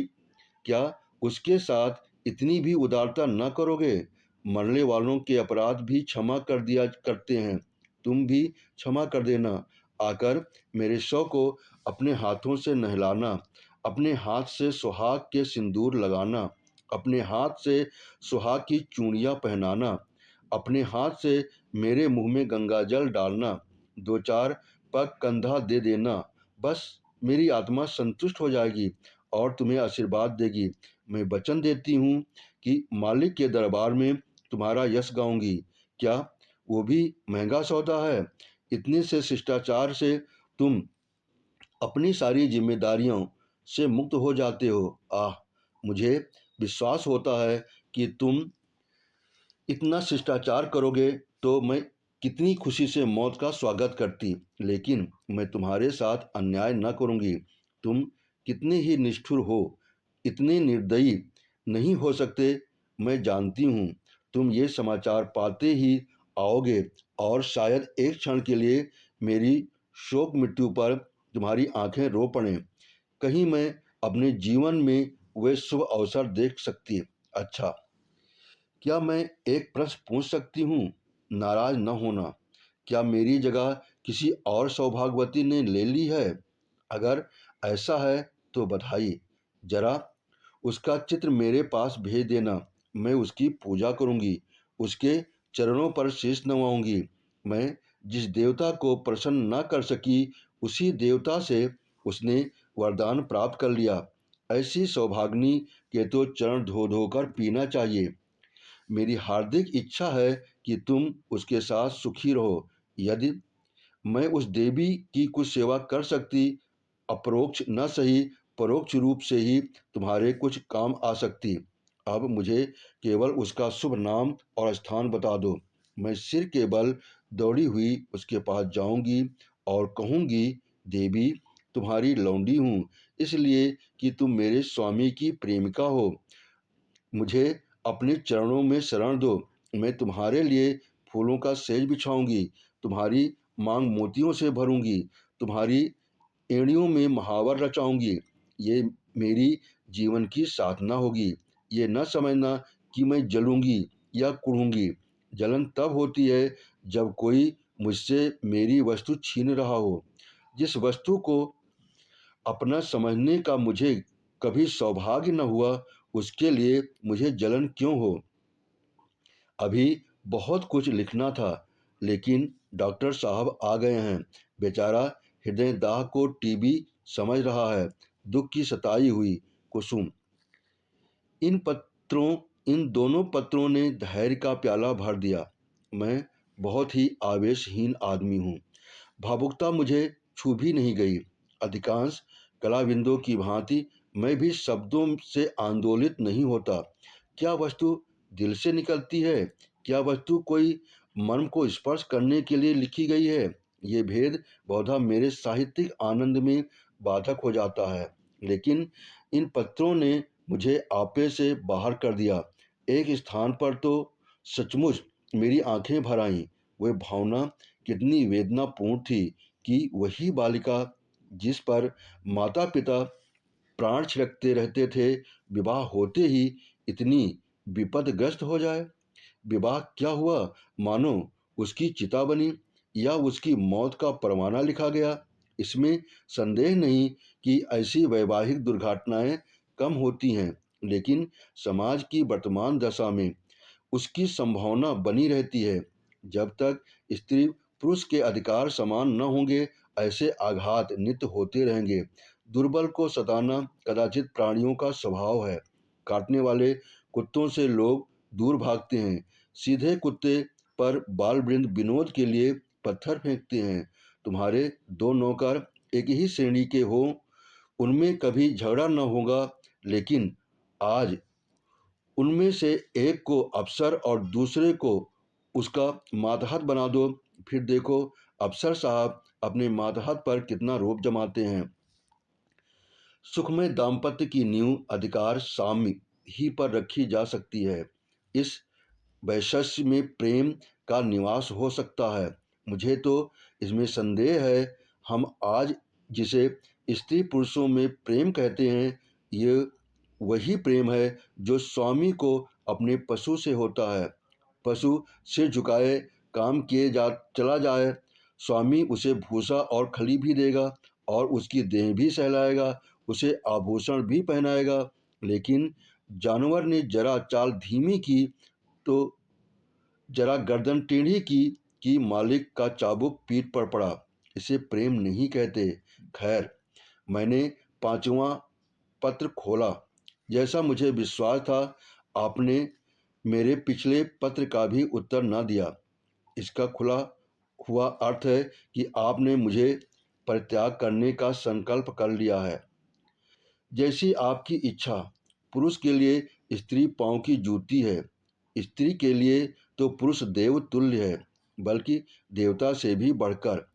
क्या उसके साथ इतनी भी उदारता न करोगे? मरने वालों के अपराध भी क्षमा कर दिया करते हैं, तुम भी क्षमा कर देना। आकर मेरे शव को अपने हाथों से नहलाना, अपने हाथ से सुहाग के सिंदूर लगाना, अपने हाथ से सुहाग की चूड़ियां पहनाना, अपने हाथ से मेरे मुंह में गंगाजल डालना, 2-4 पग कंधा दे देना। बस मेरी आत्मा संतुष्ट हो जाएगी और तुम्हें आशीर्वाद देगी। मैं वचन देती हूँ कि मालिक के दरबार में तुम्हारा यश गाऊंगी। क्या वो भी महंगा सौदा है? इतने से शिष्टाचार से तुम अपनी सारी जिम्मेदारियों से मुक्त हो जाते हो। आह, मुझे विश्वास होता है कि तुम इतना शिष्टाचार करोगे तो मैं कितनी खुशी से मौत का स्वागत करती। लेकिन मैं तुम्हारे साथ अन्याय न करूंगी। तुम कितने ही निष्ठुर हो, इतने निर्दयी नहीं हो सकते। मैं जानती हूँ तुम ये समाचार पाते ही आओगे और शायद एक क्षण के लिए मेरी शोक मृत्यु पर तुम्हारी आंखें रो पड़ें। कहीं मैं अपने जीवन में वे शुभ अवसर देख सकती। अच्छा, क्या मैं एक प्रश्न पूछ सकती हूँ? नाराज न होना। क्या मेरी जगह किसी और सौभाग्यवती ने ले ली है? अगर ऐसा है तो बधाई। जरा उसका चित्र मेरे पास भेज देना। मैं उसकी पूजा करूँगी, उसके चरणों पर शीश नवाऊंगी। मैं जिस देवता को प्रसन्न न कर सकी, उसी देवता से उसने वरदान प्राप्त कर लिया। ऐसी सौभाग्नी के तो चरण धो धो कर पीना चाहिए। मेरी हार्दिक इच्छा है कि तुम उसके साथ सुखी रहो। यदि मैं उस देवी की कुछ सेवा कर सकती, अपरोक्ष न सही परोक्ष रूप से ही तुम्हारे कुछ काम आ सकती। अब मुझे केवल उसका शुभ नाम और स्थान बता दो। मैं सिर के बल दौड़ी हुई उसके पास जाऊंगी और कहूंगी, देवी तुम्हारी लौंडी हूँ, इसलिए कि तुम मेरे स्वामी की प्रेमिका हो। मुझे अपने चरणों में शरण दो। मैं तुम्हारे लिए फूलों का सेज बिछाऊंगी, तुम्हारी मांग मोतियों से भरूंगी, तुम्हारी एड़ियों में महावर रचाऊंगी। ये मेरी जीवन की साधना होगी। ये न समझना कि मैं जलूंगी या कुढ़ूंगी। जलन तब होती है जब कोई मुझसे मेरी वस्तु छीन रहा हो। जिस वस्तु को अपना समझने का मुझे कभी सौभाग्य न हुआ, उसके लिए मुझे जलन क्यों हो। अभी बहुत कुछ लिखना था, लेकिन डॉक्टर साहब आ गए हैं। बेचारा हृदय दाह को टीबी समझ रहा है। दुख की सताई हुई कुसुम। इन दोनों पत्रों ने धैर्य का प्याला भर दिया। मैं बहुत ही आवेशहीन आदमी हूँ। भावुकता मुझे छू भी नहीं गई। अधिकांश कलाविंदों की भांति मैं भी शब्दों से आंदोलित नहीं होता। क्या वस्तु दिल से निकलती है? क्या वस्तु कोई मर्म को स्पर्श करने के लिए लिखी गई है? ये भेद बहुधा मेरे साहित्यिक आनंद में बाधक हो जाता है, लेकिन इन पत्रों ने मुझे आपे से बाहर कर दिया। एक स्थान पर तो सचमुच मेरी आंखें भर आईं। वह भावना कितनी वेदनापूर्ण थी कि वही बालिका जिस पर माता पिता प्राण छिड़कते रहते थे, विवाह होते ही इतनी विपदग्रस्त हो जाए। विवाह क्या हुआ, मानो उसकी चिता बनी या उसकी मौत का परवाना लिखा गया। इसमें संदेह नहीं कि ऐसी वैवाहिक दुर्घटनाएं कम होती हैं, लेकिन समाज की वर्तमान दशा में उसकी संभावना बनी रहती है। जब तक स्त्री पुरुष के अधिकार समान न होंगे, ऐसे आघात नित्य होते रहेंगे। दुर्बल को सताना कदाचित प्राणियों का स्वभाव है। काटने वाले कुत्तों से लोग दूर भागते हैं। सीधे कुत्ते पर बाल वृंद विनोद के लिए पत्थर फेंकते हैं। तुम्हारे दो नौकर एक ही श्रेणी के हो, उनमें कभी झगड़ा न होगा, लेकिन आज उनमें से एक को अफसर और दूसरे को उसका मातहत बना दो। फिर देखो अफसर साहब अपने मातहत पर कितना रोब जमाते हैं। सुखमय दाम्पत्य की नींव अधिकार साम्य ही पर रखी जा सकती है। इस वैशस्य में प्रेम का निवास हो सकता है। मुझे तो इसमें संदेह है। हम आज जिसे स्त्री पुरुषों में प्रेम कहते हैं, ये वही प्रेम है जो स्वामी को अपने पशु से होता है। पशु सिर झुकाए काम किए जा चला जाए, स्वामी उसे भूसा और खली भी देगा और उसकी देह भी सहलाएगा, उसे आभूषण भी पहनाएगा। लेकिन जानवर ने जरा चाल धीमी की तो जरा गर्दन टेढ़ी की कि मालिक का चाबुक पीठ पर पड़ा। इसे प्रेम नहीं कहते। खैर, मैंने 5वां पत्र खोला। जैसा मुझे विश्वास था, आपने मेरे पिछले पत्र का भी उत्तर न दिया। इसका खुला हुआ अर्थ है कि आपने मुझे परित्याग करने का संकल्प कर लिया है। जैसी आपकी इच्छा। पुरुष के लिए स्त्री पाँव की जूती है। स्त्री के लिए तो पुरुष देव तुल्य है, बल्कि देवता से भी बढ़कर।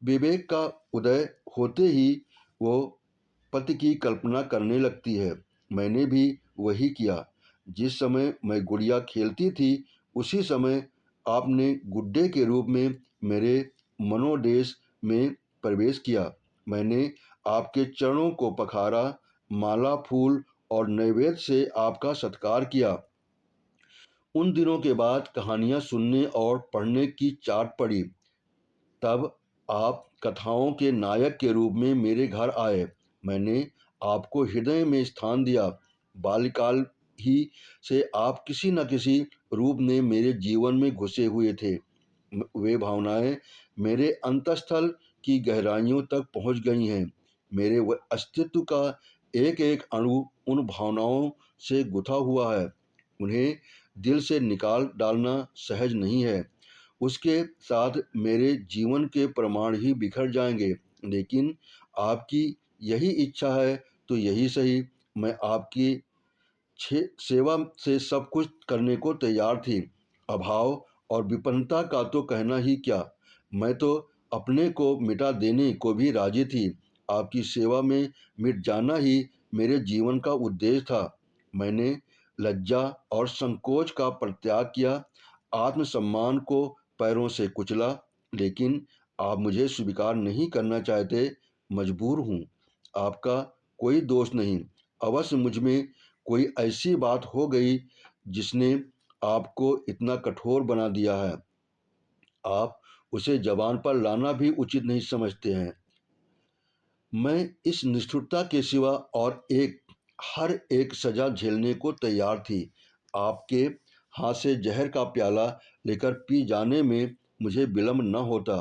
विवेक का उदय होते ही वो पति की कल्पना करने लगती है। मैंने भी वही किया। जिस समय मैं गुड़िया खेलती थी, उसी समय आपने गुड्डे के रूप में मेरे मनोदेश में प्रवेश किया। मैंने आपके चरणों को पखारा, माला फूल और नैवेद्य से आपका सत्कार किया। उन दिनों के बाद कहानियाँ सुनने और पढ़ने की चाट पड़ी। तब आप कथाओं के नायक के रूप में मेरे घर आए। मैंने आपको हृदय में स्थान दिया। बाल्यकाल ही से आप किसी न किसी रूप में मेरे जीवन में घुसे हुए थे। वे भावनाएं मेरे अंतःस्थल की गहराइयों तक पहुंच गई हैं। मेरे अस्तित्व का एक एक अणु उन भावनाओं से गुथा हुआ है। उन्हें दिल से निकाल डालना सहज नहीं है। उसके साथ मेरे जीवन के प्रमाण ही बिखर जाएंगे। लेकिन आपकी यही इच्छा है तो यही सही। मैं आपकी सेवा से सब कुछ करने को तैयार थी। अभाव और विपन्नता का तो कहना ही क्या। मैं तो अपने को मिटा देने को भी राजी थी। आपकी सेवा में मिट जाना ही मेरे जीवन का उद्देश्य था। मैंने लज्जा और संकोच का परित्याग किया, आत्मसम्मान को पैरों से कुचला, लेकिन आप मुझे स्वीकार नहीं करना चाहते, मजबूर हूँ। आपका कोई दोष नहीं। अवश्य मुझ में कोई ऐसी बात हो गई जिसने आपको इतना कठोर बना दिया है। आप उसे जबान पर लाना भी उचित नहीं समझते हैं। मैं इस निष्ठुरता के सिवा और हर एक सजा झेलने को तैयार थी। आपके हाथ से जहर का प्याला लेकर पी जाने में मुझे विलंब न होता,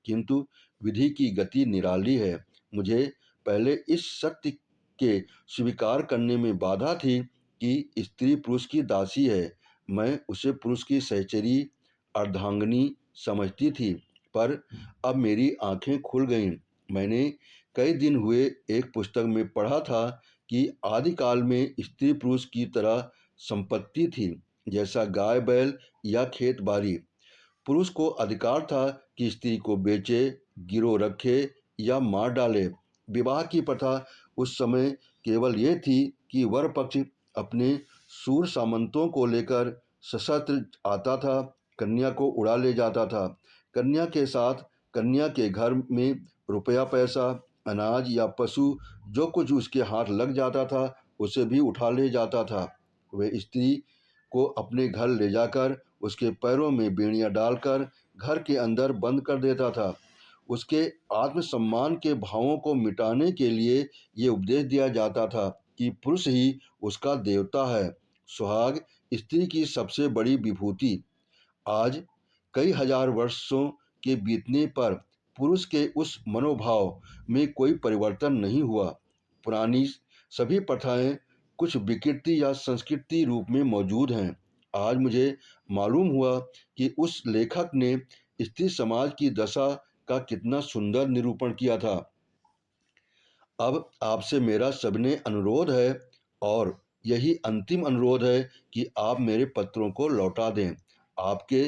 किंतु विधि की गति निराली है। मुझे पहले इस सत्य के स्वीकार करने में बाधा थी कि स्त्री पुरुष की दासी है। मैं उसे पुरुष की सहचरी, अर्धांगिनी समझती थी, पर अब मेरी आंखें खुल गईं। मैंने कई दिन हुए एक पुस्तक में पढ़ा था कि आदिकाल में स्त्री पुरुष की तरह संपत्ति थी, जैसा गाय बैल या खेत बाड़ी। पुरुष को अधिकार था कि स्त्री को बेचे, गिरो रखे या मार डाले। विवाह की प्रथा उस समय केवल ये थी कि वर पक्ष अपने सूर सामंतों को लेकर सशस्त्र आता था, कन्या को उड़ा ले जाता था। कन्या के साथ कन्या के घर में रुपया पैसा, अनाज या पशु जो कुछ उसके हाथ लग जाता था उसे भी उठा ले जाता था। वह स्त्री को अपने घर ले जाकर उसके पैरों में बेड़ियां डालकर घर के अंदर बंद कर देता था। उसके आत्मसम्मान के भावों को मिटाने के लिए ये उपदेश दिया जाता था कि पुरुष ही उसका देवता है। सुहाग स्त्री की सबसे बड़ी विभूति। आज कई हजार वर्षों के बीतने पर पुरुष के उस मनोभाव में कोई परिवर्तन नहीं हुआ। पुरानी सभी प्रथाएं कुछ विकृति या संस्कृति रूप में मौजूद हैं। आज मुझे मालूम हुआ कि उस लेखक ने स्त्री समाज की दशा का कितना सुंदर निरूपण किया था। अब आपसे मेरा सविनय अनुरोध है, और यही अंतिम अनुरोध है कि आप मेरे पत्रों को लौटा दें। आपके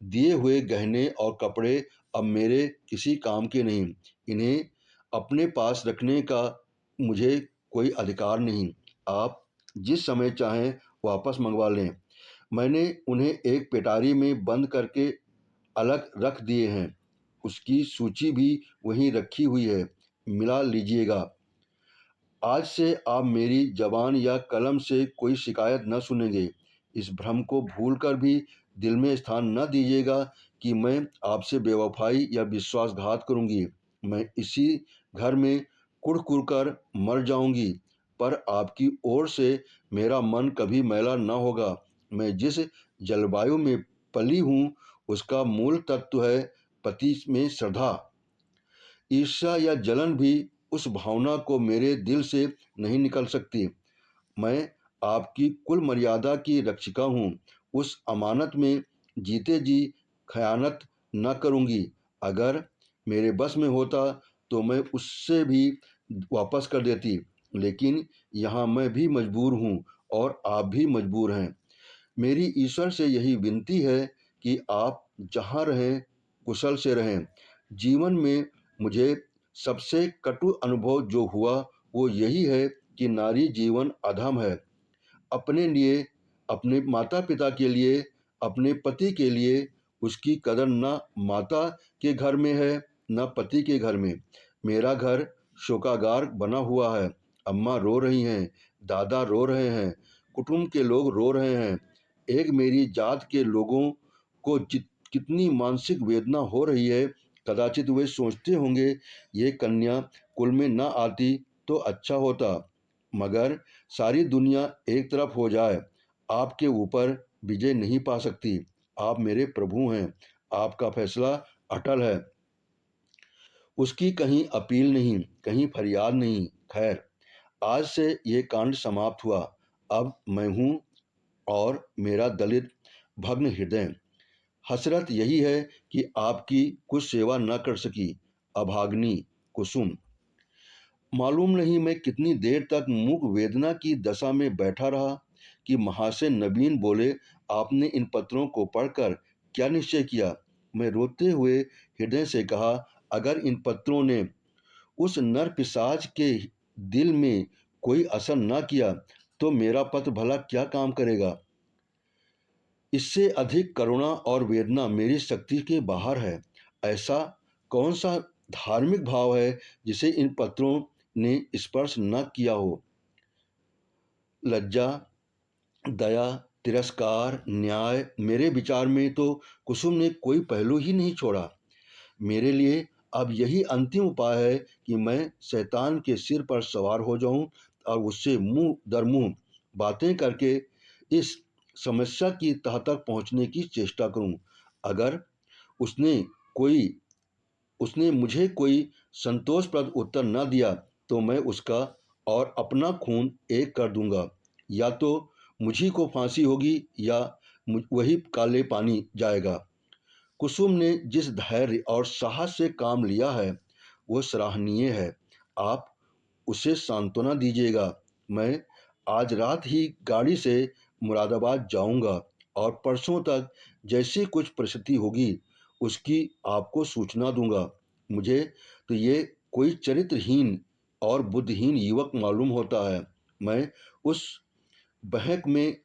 दिए हुए गहने और कपड़े अब मेरे किसी काम के नहीं। इन्हें अपने पास रखने का मुझे कोई अधिकार नहीं। आप जिस समय चाहें वापस मंगवा लें। मैंने उन्हें एक पेटारी में बंद करके अलग रख दिए हैं। उसकी सूची भी वहीं रखी हुई है, मिला लीजिएगा। आज से आप मेरी जबान या कलम से कोई शिकायत न सुनेंगे। इस भ्रम को भूलकर भी दिल में स्थान न दीजिएगा कि मैं आपसे बेवफाई या विश्वासघात करूंगी। मैं इसी घर में कुढ़ कर मर जाऊंगी, पर आपकी ओर से मेरा मन कभी मैला न होगा। मैं जिस जलवायु में पली हूँ उसका मूल तत्व है पति में श्रद्धा। ईर्ष्या या जलन भी उस भावना को मेरे दिल से नहीं निकल सकती। मैं आपकी कुल मर्यादा की रक्षिका हूँ। उस अमानत में जीते जी खयानत न करूँगी। अगर मेरे बस में होता तो मैं उससे भी वापस कर देती, लेकिन यहाँ मैं भी मजबूर हूँ और आप भी मजबूर हैं। मेरी ईश्वर से यही विनती है कि आप जहाँ रहें कुशल से रहें। जीवन में मुझे सबसे कटु अनुभव जो हुआ वो यही है कि नारी जीवन अधम है। अपने लिए, अपने माता पिता के लिए, अपने पति के लिए उसकी कदर न माता के घर में है न पति के घर में। मेरा घर शोकागार बना हुआ है। अम्मा रो रही हैं, दादा रो रहे हैं, कुटुंब के लोग रो रहे हैं। एक मेरी जात के लोगों को कितनी मानसिक वेदना हो रही है। कदाचित वे सोचते होंगे ये कन्या कुल में न आती तो अच्छा होता, मगर सारी दुनिया एक तरफ हो जाए आपके ऊपर विजय नहीं पा सकती। आप मेरे प्रभु हैं। आपका फैसला अटल है। उसकी कहीं अपील नहीं, कहीं फरियाद नहीं। खैर, आज से ये कांड समाप्त हुआ। अब मैं हूँ और मेरा दलित भग्न हृदय। हसरत यही है कि आपकी कुछ सेवा न कर सकी। अभाग्नि कुसुम। मालूम नहीं मैं कितनी देर तक मूक वेदना की दशा में बैठा रहा कि महाशय नवीन बोले, आपने इन पत्रों को पढ़कर क्या निश्चय किया? मैं रोते हुए हृदय से कहा, अगर इन पत्रों ने उस नर पिशाच के दिल में कोई असर न किया तो मेरा पत्र भला क्या काम करेगा? इससे अधिक करुणा और वेदना मेरी शक्ति के बाहर है। ऐसा कौन सा धार्मिक भाव है जिसे इन पत्रों ने स्पर्श न किया हो? लज्जा, दया, तिरस्कार, न्याय, मेरे विचार में तो कुसुम ने कोई पहलू ही नहीं छोड़ा। मेरे लिए अब यही अंतिम उपाय है कि मैं शैतान के सिर पर सवार हो जाऊं और उससे मुंह दर मुंह बातें करके इस समस्या की तह तक पहुंचने की चेष्टा करूं। अगर उसने कोई उसने मुझे कोई संतोषप्रद उत्तर न दिया तो मैं उसका और अपना खून एक कर दूंगा। या तो मुझी को फांसी होगी या वही काले पानी जाएगा। कुसुम ने जिस धैर्य और साहस से काम लिया है वो सराहनीय है। आप उसे सांत्वना दीजिएगा। मैं आज रात ही गाड़ी से मुरादाबाद जाऊंगा और परसों तक जैसी कुछ परिस्थिति होगी उसकी आपको सूचना दूंगा। मुझे तो ये कोई चरित्रहीन और बुद्धिहीन युवक मालूम होता है। मैं उस बहक में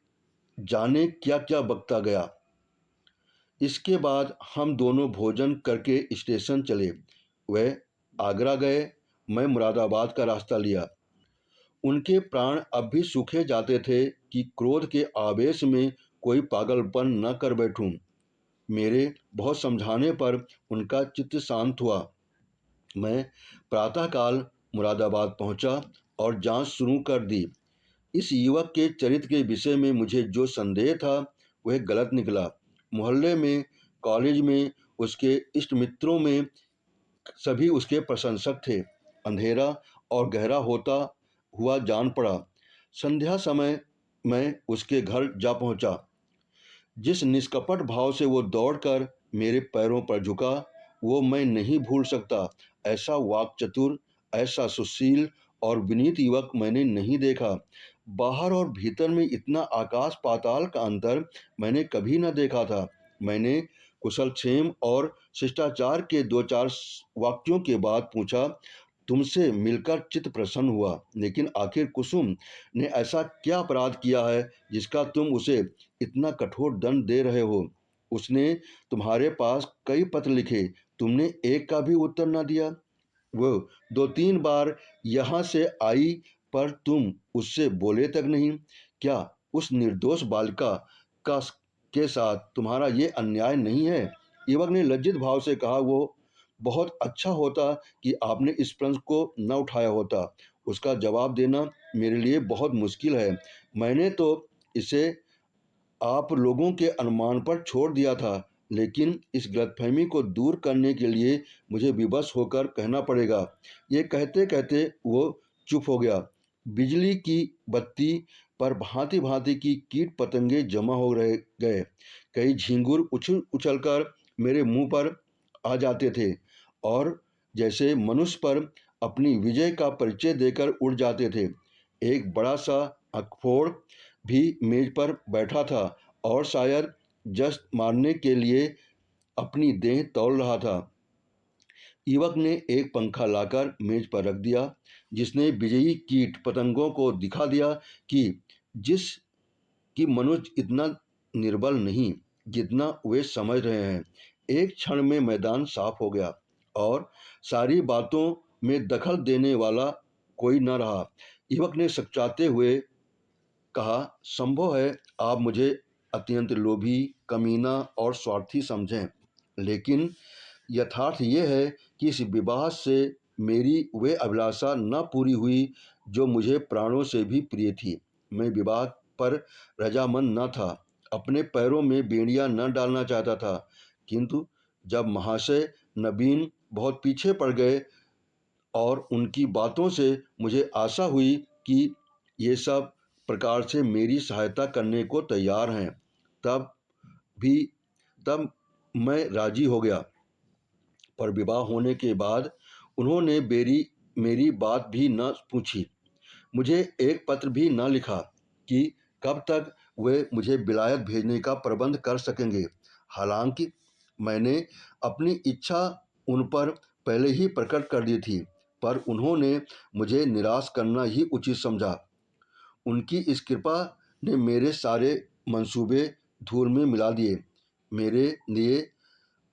जाने क्या क्या बकता गया। इसके बाद हम दोनों भोजन करके स्टेशन चले। वह आगरा गए, मैं मुरादाबाद का रास्ता लिया। उनके प्राण अब भी सूखे जाते थे कि क्रोध के आवेश में कोई पागलपन न कर बैठूं। मेरे बहुत समझाने पर उनका चित्त शांत हुआ। मैं प्रातःकाल मुरादाबाद पहुंचा और जांच शुरू कर दी। इस युवक के चरित्र के विषय में मुझे जो संदेह था वह गलत निकला। मोहल्ले में, कॉलेज में, उसके इष्ट मित्रों में सभी उसके प्रशंसक थे। अंधेरा और गहरा होता हुआ जान पड़ा। संध्या समय मैं उसके घर जा पहुंचा। जिस निष्कपट भाव से वो दौड़कर मेरे पैरों पर झुका वो मैं नहीं भूल सकता। ऐसा वाक्चतुर, ऐसा सुशील और विनीत युवक मैंने नहीं देखा। बाहर और भीतर में इतना आकाश पाताल का अंतर मैंने कभी न देखा था। मैंने कुशलक्षेम और शिष्टाचार के दो चार वाक्यों के बाद पूछा, तुमसे मिलकर चित्त प्रसन्न हुआ, लेकिन आखिर कुसुम ने ऐसा क्या अपराध किया है जिसका तुम उसे इतना कठोर दंड दे रहे हो? उसने तुम्हारे पास कई पत्र लिखे, तुमने एक का भी उत्तर न दिया। वो दो तीन बार यहाँ से आई पर तुम उससे बोले तक नहीं। क्या उस निर्दोष बालिका का के साथ तुम्हारा ये अन्याय नहीं है? युवक ने लज्जित भाव से कहा, वो बहुत अच्छा होता कि आपने इस प्रश्न को न उठाया होता। उसका जवाब देना मेरे लिए बहुत मुश्किल है। मैंने तो इसे आप लोगों के अनुमान पर छोड़ दिया था, लेकिन इस गलतफहमी को दूर करने के लिए मुझे विवश होकर कहना पड़ेगा। ये कहते कहते वो चुप हो गया। बिजली की बत्ती पर भांति भांति की कीट पतंगे जमा हो रहे गए। कई झींगुर उछल उछलकर मेरे मुंह पर आ जाते थे और जैसे मनुष्य पर अपनी विजय का परिचय देकर उड़ जाते थे। एक बड़ा सा अकफोड़ भी मेज पर बैठा था और शायद जश्न मारने के लिए अपनी देह तौल रहा था। युवक ने एक पंखा लाकर मेज पर रख दिया, जिसने विजयी कीट पतंगों को दिखा दिया कि जिस कि मनुष्य इतना निर्बल नहीं जितना वे समझ रहे हैं। एक क्षण में मैदान साफ हो गया और सारी बातों में दखल देने वाला कोई न रहा। युवक ने सचाते हुए कहा, संभव है आप मुझे अत्यंत लोभी, कमीना और स्वार्थी समझें, लेकिन यथार्थ ये है कि इस विवाह से मेरी वे अभिलाषा न पूरी हुई जो मुझे प्राणों से भी प्रिय थी। मैं विवाह पर रजामंद न था, अपने पैरों में बेड़ियां न डालना चाहता था, किंतु जब महाशय नवीन बहुत पीछे पड़ गए और उनकी बातों से मुझे आशा हुई कि ये सब प्रकार से मेरी सहायता करने को तैयार हैं, तब भी तब मैं राजी हो गया। पर विवाह होने के बाद उन्होंने मेरी बात भी न पूछी, मुझे एक पत्र भी न लिखा कि कब तक वे मुझे विलायत भेजने का प्रबंध कर सकेंगे। हालांकि मैंने अपनी इच्छा उन पर पहले ही प्रकट कर दी थी, पर उन्होंने मुझे निराश करना ही उचित समझा। उनकी इस कृपा ने मेरे सारे मंसूबे धूल में मिला दिए। मेरे लिए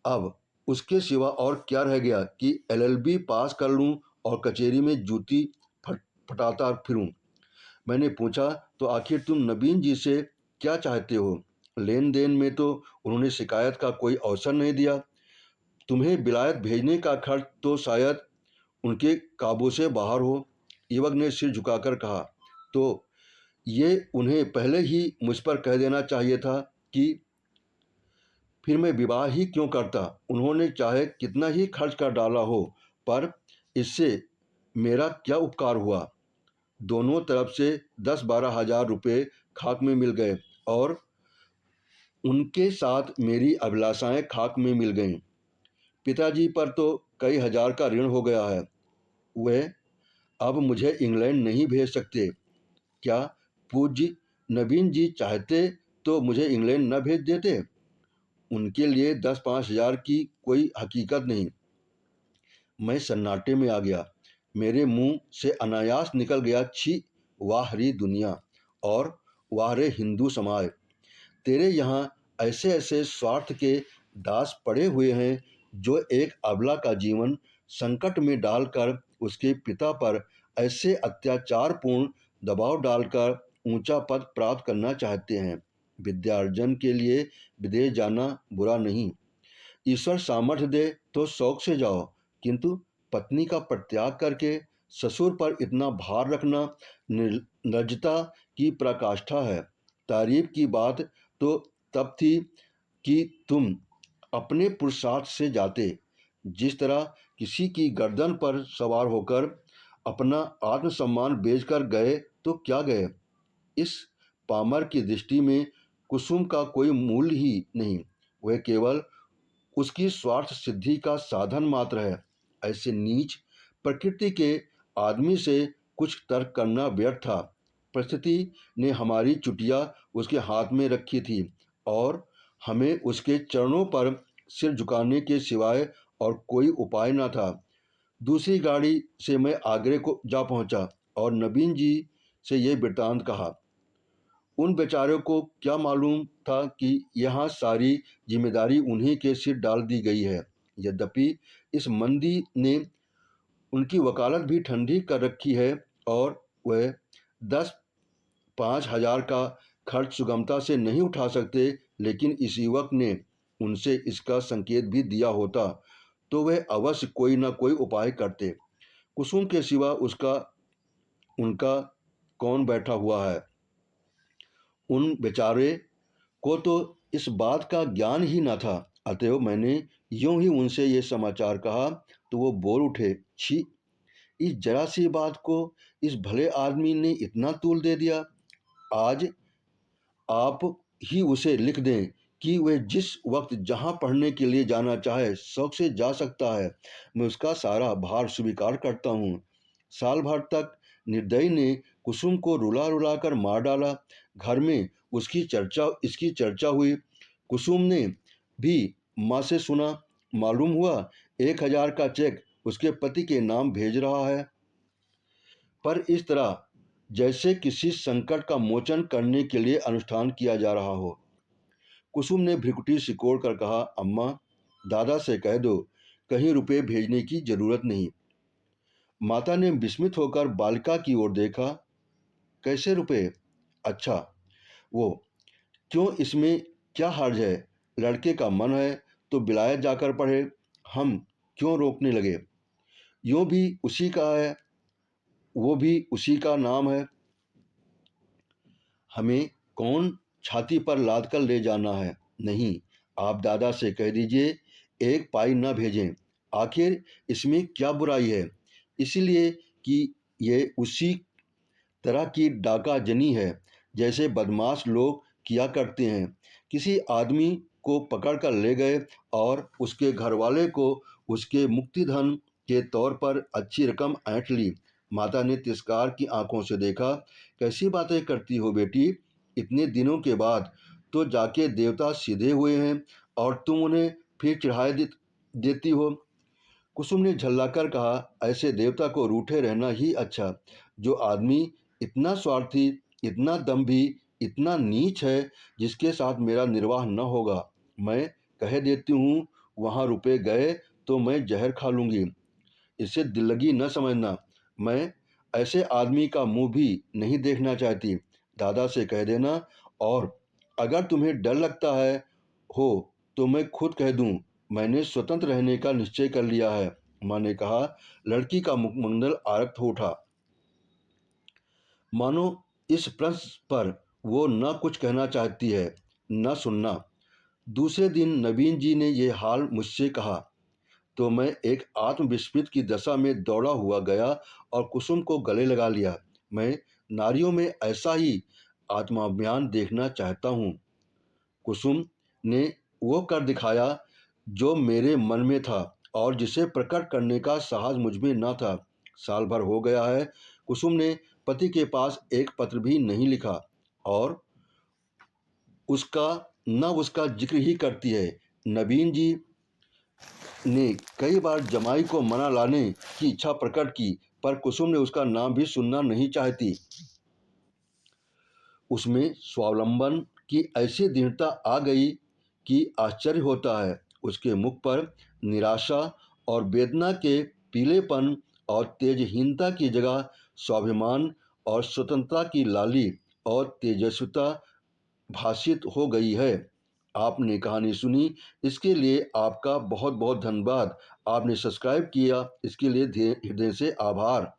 अब उसके सिवा और क्या रह गया कि एलएलबी पास कर लूं और कचहरी में जूती फटाता फिरूं। मैंने पूछा, तो आखिर तुम नवीन जी से क्या चाहते हो? लेन देन में तो उन्होंने शिकायत का कोई अवसर नहीं दिया। तुम्हें विलायत भेजने का खर्च तो शायद उनके काबू से बाहर हो। युवक ने सिर झुकाकर कहा, तो ये उन्हें पहले ही मुझ पर कह देना चाहिए था कि फिर मैं विवाह ही क्यों करता। उन्होंने चाहे कितना ही खर्च कर डाला हो, पर इससे मेरा क्या उपकार हुआ? दोनों तरफ से 10-12 हजार रुपये खाक में मिल गए और उनके साथ मेरी अभिलाषाएं खाक में मिल गईं। पिताजी पर तो कई हजार का ऋण हो गया है। वे अब मुझे इंग्लैंड नहीं भेज सकते। क्या पूज्य नवीन जी चाहते तो मुझे इंग्लैंड न भेज देते? उनके लिए 10-5 हजार की कोई हकीकत नहीं। मैं सन्नाटे में आ गया। मेरे मुंह से अनायास निकल गया, छी, वाह री दुनिया और वाह रे हिंदू समाज। तेरे यहाँ ऐसे ऐसे स्वार्थ के दास पड़े हुए हैं जो एक अबला का जीवन संकट में डालकर उसके पिता पर ऐसे अत्याचारपूर्ण दबाव डालकर ऊंचा पद प्राप्त करना चाहते हैं। विद्यार्जन के लिए विदेश जाना बुरा नहीं। ईश्वर सामर्थ्य दे तो शौक से जाओ, किंतु पत्नी का परित्याग करके ससुर पर इतना भार रखना निर्लज्जता की पराकाष्ठा है। तारीफ की बात तो तब थी कि तुम अपने पुरुषार्थ से जाते। जिस तरह किसी की गर्दन पर सवार होकर अपना आत्मसम्मान बेचकर गए तो क्या गए। इस पामर की दृष्टि में कुसुम का कोई मूल्य ही नहीं। वह केवल उसकी स्वार्थ सिद्धि का साधन मात्र है। ऐसे नीच प्रकृति के आदमी से कुछ तर्क करना व्यर्थ था। परिस्थिति ने हमारी चुटिया उसके हाथ में रखी थी और हमें उसके चरणों पर सिर झुकाने के सिवाय और कोई उपाय न था। दूसरी गाड़ी से मैं आगरे को जा पहुंचा और नवीन जी से यह वृत्तांत कहा। उन बेचारों को क्या मालूम था कि यहाँ सारी जिम्मेदारी उन्हीं के सिर डाल दी गई है। यद्यपि इस मंदी ने उनकी वकालत भी ठंडी कर रखी है और वह 10-5 हजार का खर्च सुगमता से नहीं उठा सकते, लेकिन इस युवक ने उनसे इसका संकेत भी दिया होता तो वह अवश्य कोई न कोई उपाय करते। कुसुम के सिवा उसका उनका कौन बैठा हुआ है? उन बेचारे को तो इस बात का ज्ञान ही न था। अतएव मैंने यूं ही उनसे ये समाचार कहा तो वो बोल उठे, छी, इस जरा सी बात को इस भले आदमी ने इतना तूल दे दिया। आज आप ही उसे लिख दें कि वह जिस वक्त जहाँ पढ़ने के लिए जाना चाहे शौक से जा सकता है। मैं उसका सारा भार स्वीकार करता हूँ। साल भर तक निर्दयी ने कुसुम को रुला रुला कर मार डाला। घर में इसकी चर्चा हुई। कुसुम ने भी माँ से सुना। मालूम हुआ 1,000 का चेक उसके पति के नाम भेज रहा है। पर इस तरह जैसे किसी संकट का मोचन करने के लिए अनुष्ठान किया जा रहा हो। कुसुम ने भ्रिकुटी सिकोड़ कर कहा, अम्मा, दादा से कह दो कहीं रुपए भेजने की जरूरत नहीं। माता ने विस्मित होकर बालिका की ओर देखा। कैसे रुपए? अच्छा, वो क्यों, इसमें क्या हर्ज है? लड़के का मन है तो विलायत जाकर पढ़े, हम क्यों रोकने लगे? यूँ भी उसी का है, वो भी उसी का नाम है। हमें कौन छाती पर लाद कर ले जाना है? नहीं, आप दादा से कह दीजिए एक पाई न भेजें। आखिर इसमें क्या बुराई है? इसलिए कि ये उसी तरह की डाकाजनी है जैसे बदमाश लोग किया करते हैं। किसी आदमी को पकड़ कर ले गए और उसके घरवाले को उसके मुक्तिधन के तौर पर अच्छी रकम ऐंठ ली। माता ने तिरस्कार की आंखों से देखा। कैसी बातें करती हो बेटी? इतने दिनों के बाद तो जाके देवता सीधे हुए हैं और तुम उन्हें फिर देती हो। कुसुम ने झल्लाकर कहा, ऐसे देवता को रूठे रहना ही अच्छा। जो आदमी इतना स्वार्थी, इतना दम्भी, इतना नीच है, जिसके साथ मेरा निर्वाह न होगा। मैं कह देती हूँ वहाँ रुपए गए तो मैं जहर खा लूँगी। इसे दिल्लगी न समझना। मैं ऐसे आदमी का मुँह भी नहीं देखना चाहती। दादा से कह देना, और अगर तुम्हें डर लगता है हो तो मैं खुद कह दूँ। मैंने स्वतंत्र रहने का निश्चय कर लिया है। माँ ने कहा। लड़की का मुखमंडल आरक्त हो उठा, मानो इस प्रश्न पर वो न कुछ कहना चाहती है न सुनना। दूसरे दिन नवीन जी ने यह हाल मुझसे कहा तो मैं एक आत्मविस्मृत की दशा में दौड़ा हुआ गया और कुसुम को गले लगा लिया। मैं नारियों में ऐसा ही आत्माभिमान देखना चाहता हूँ। कुसुम ने वो कर दिखाया जो मेरे मन में था और जिसे प्रकट करने का साहस मुझ में न था। साल भर हो गया है, कुसुम ने पति के पास एक पत्र भी नहीं लिखा और उसका जिक्र ही करती है। नवीन जी ने कई बार जमाई को मना लाने की इच्छा प्रकट की, पर कुसुम ने उसका नाम भी सुनना नहीं चाहती। उसमें स्वावलंबन की ऐसी दृढ़ता आ गई कि आश्चर्य होता है। उसके मुख पर निराशा और वेदना के पीलेपन और तेजहीनता की जगह स्वाभिमान और स्वतंत्रता की लाली और तेजस्विता भाषित हो गई है। आपने कहानी सुनी, इसके लिए आपका बहुत बहुत धन्यवाद। आपने सब्सक्राइब किया, इसके लिए हृदय से आभार।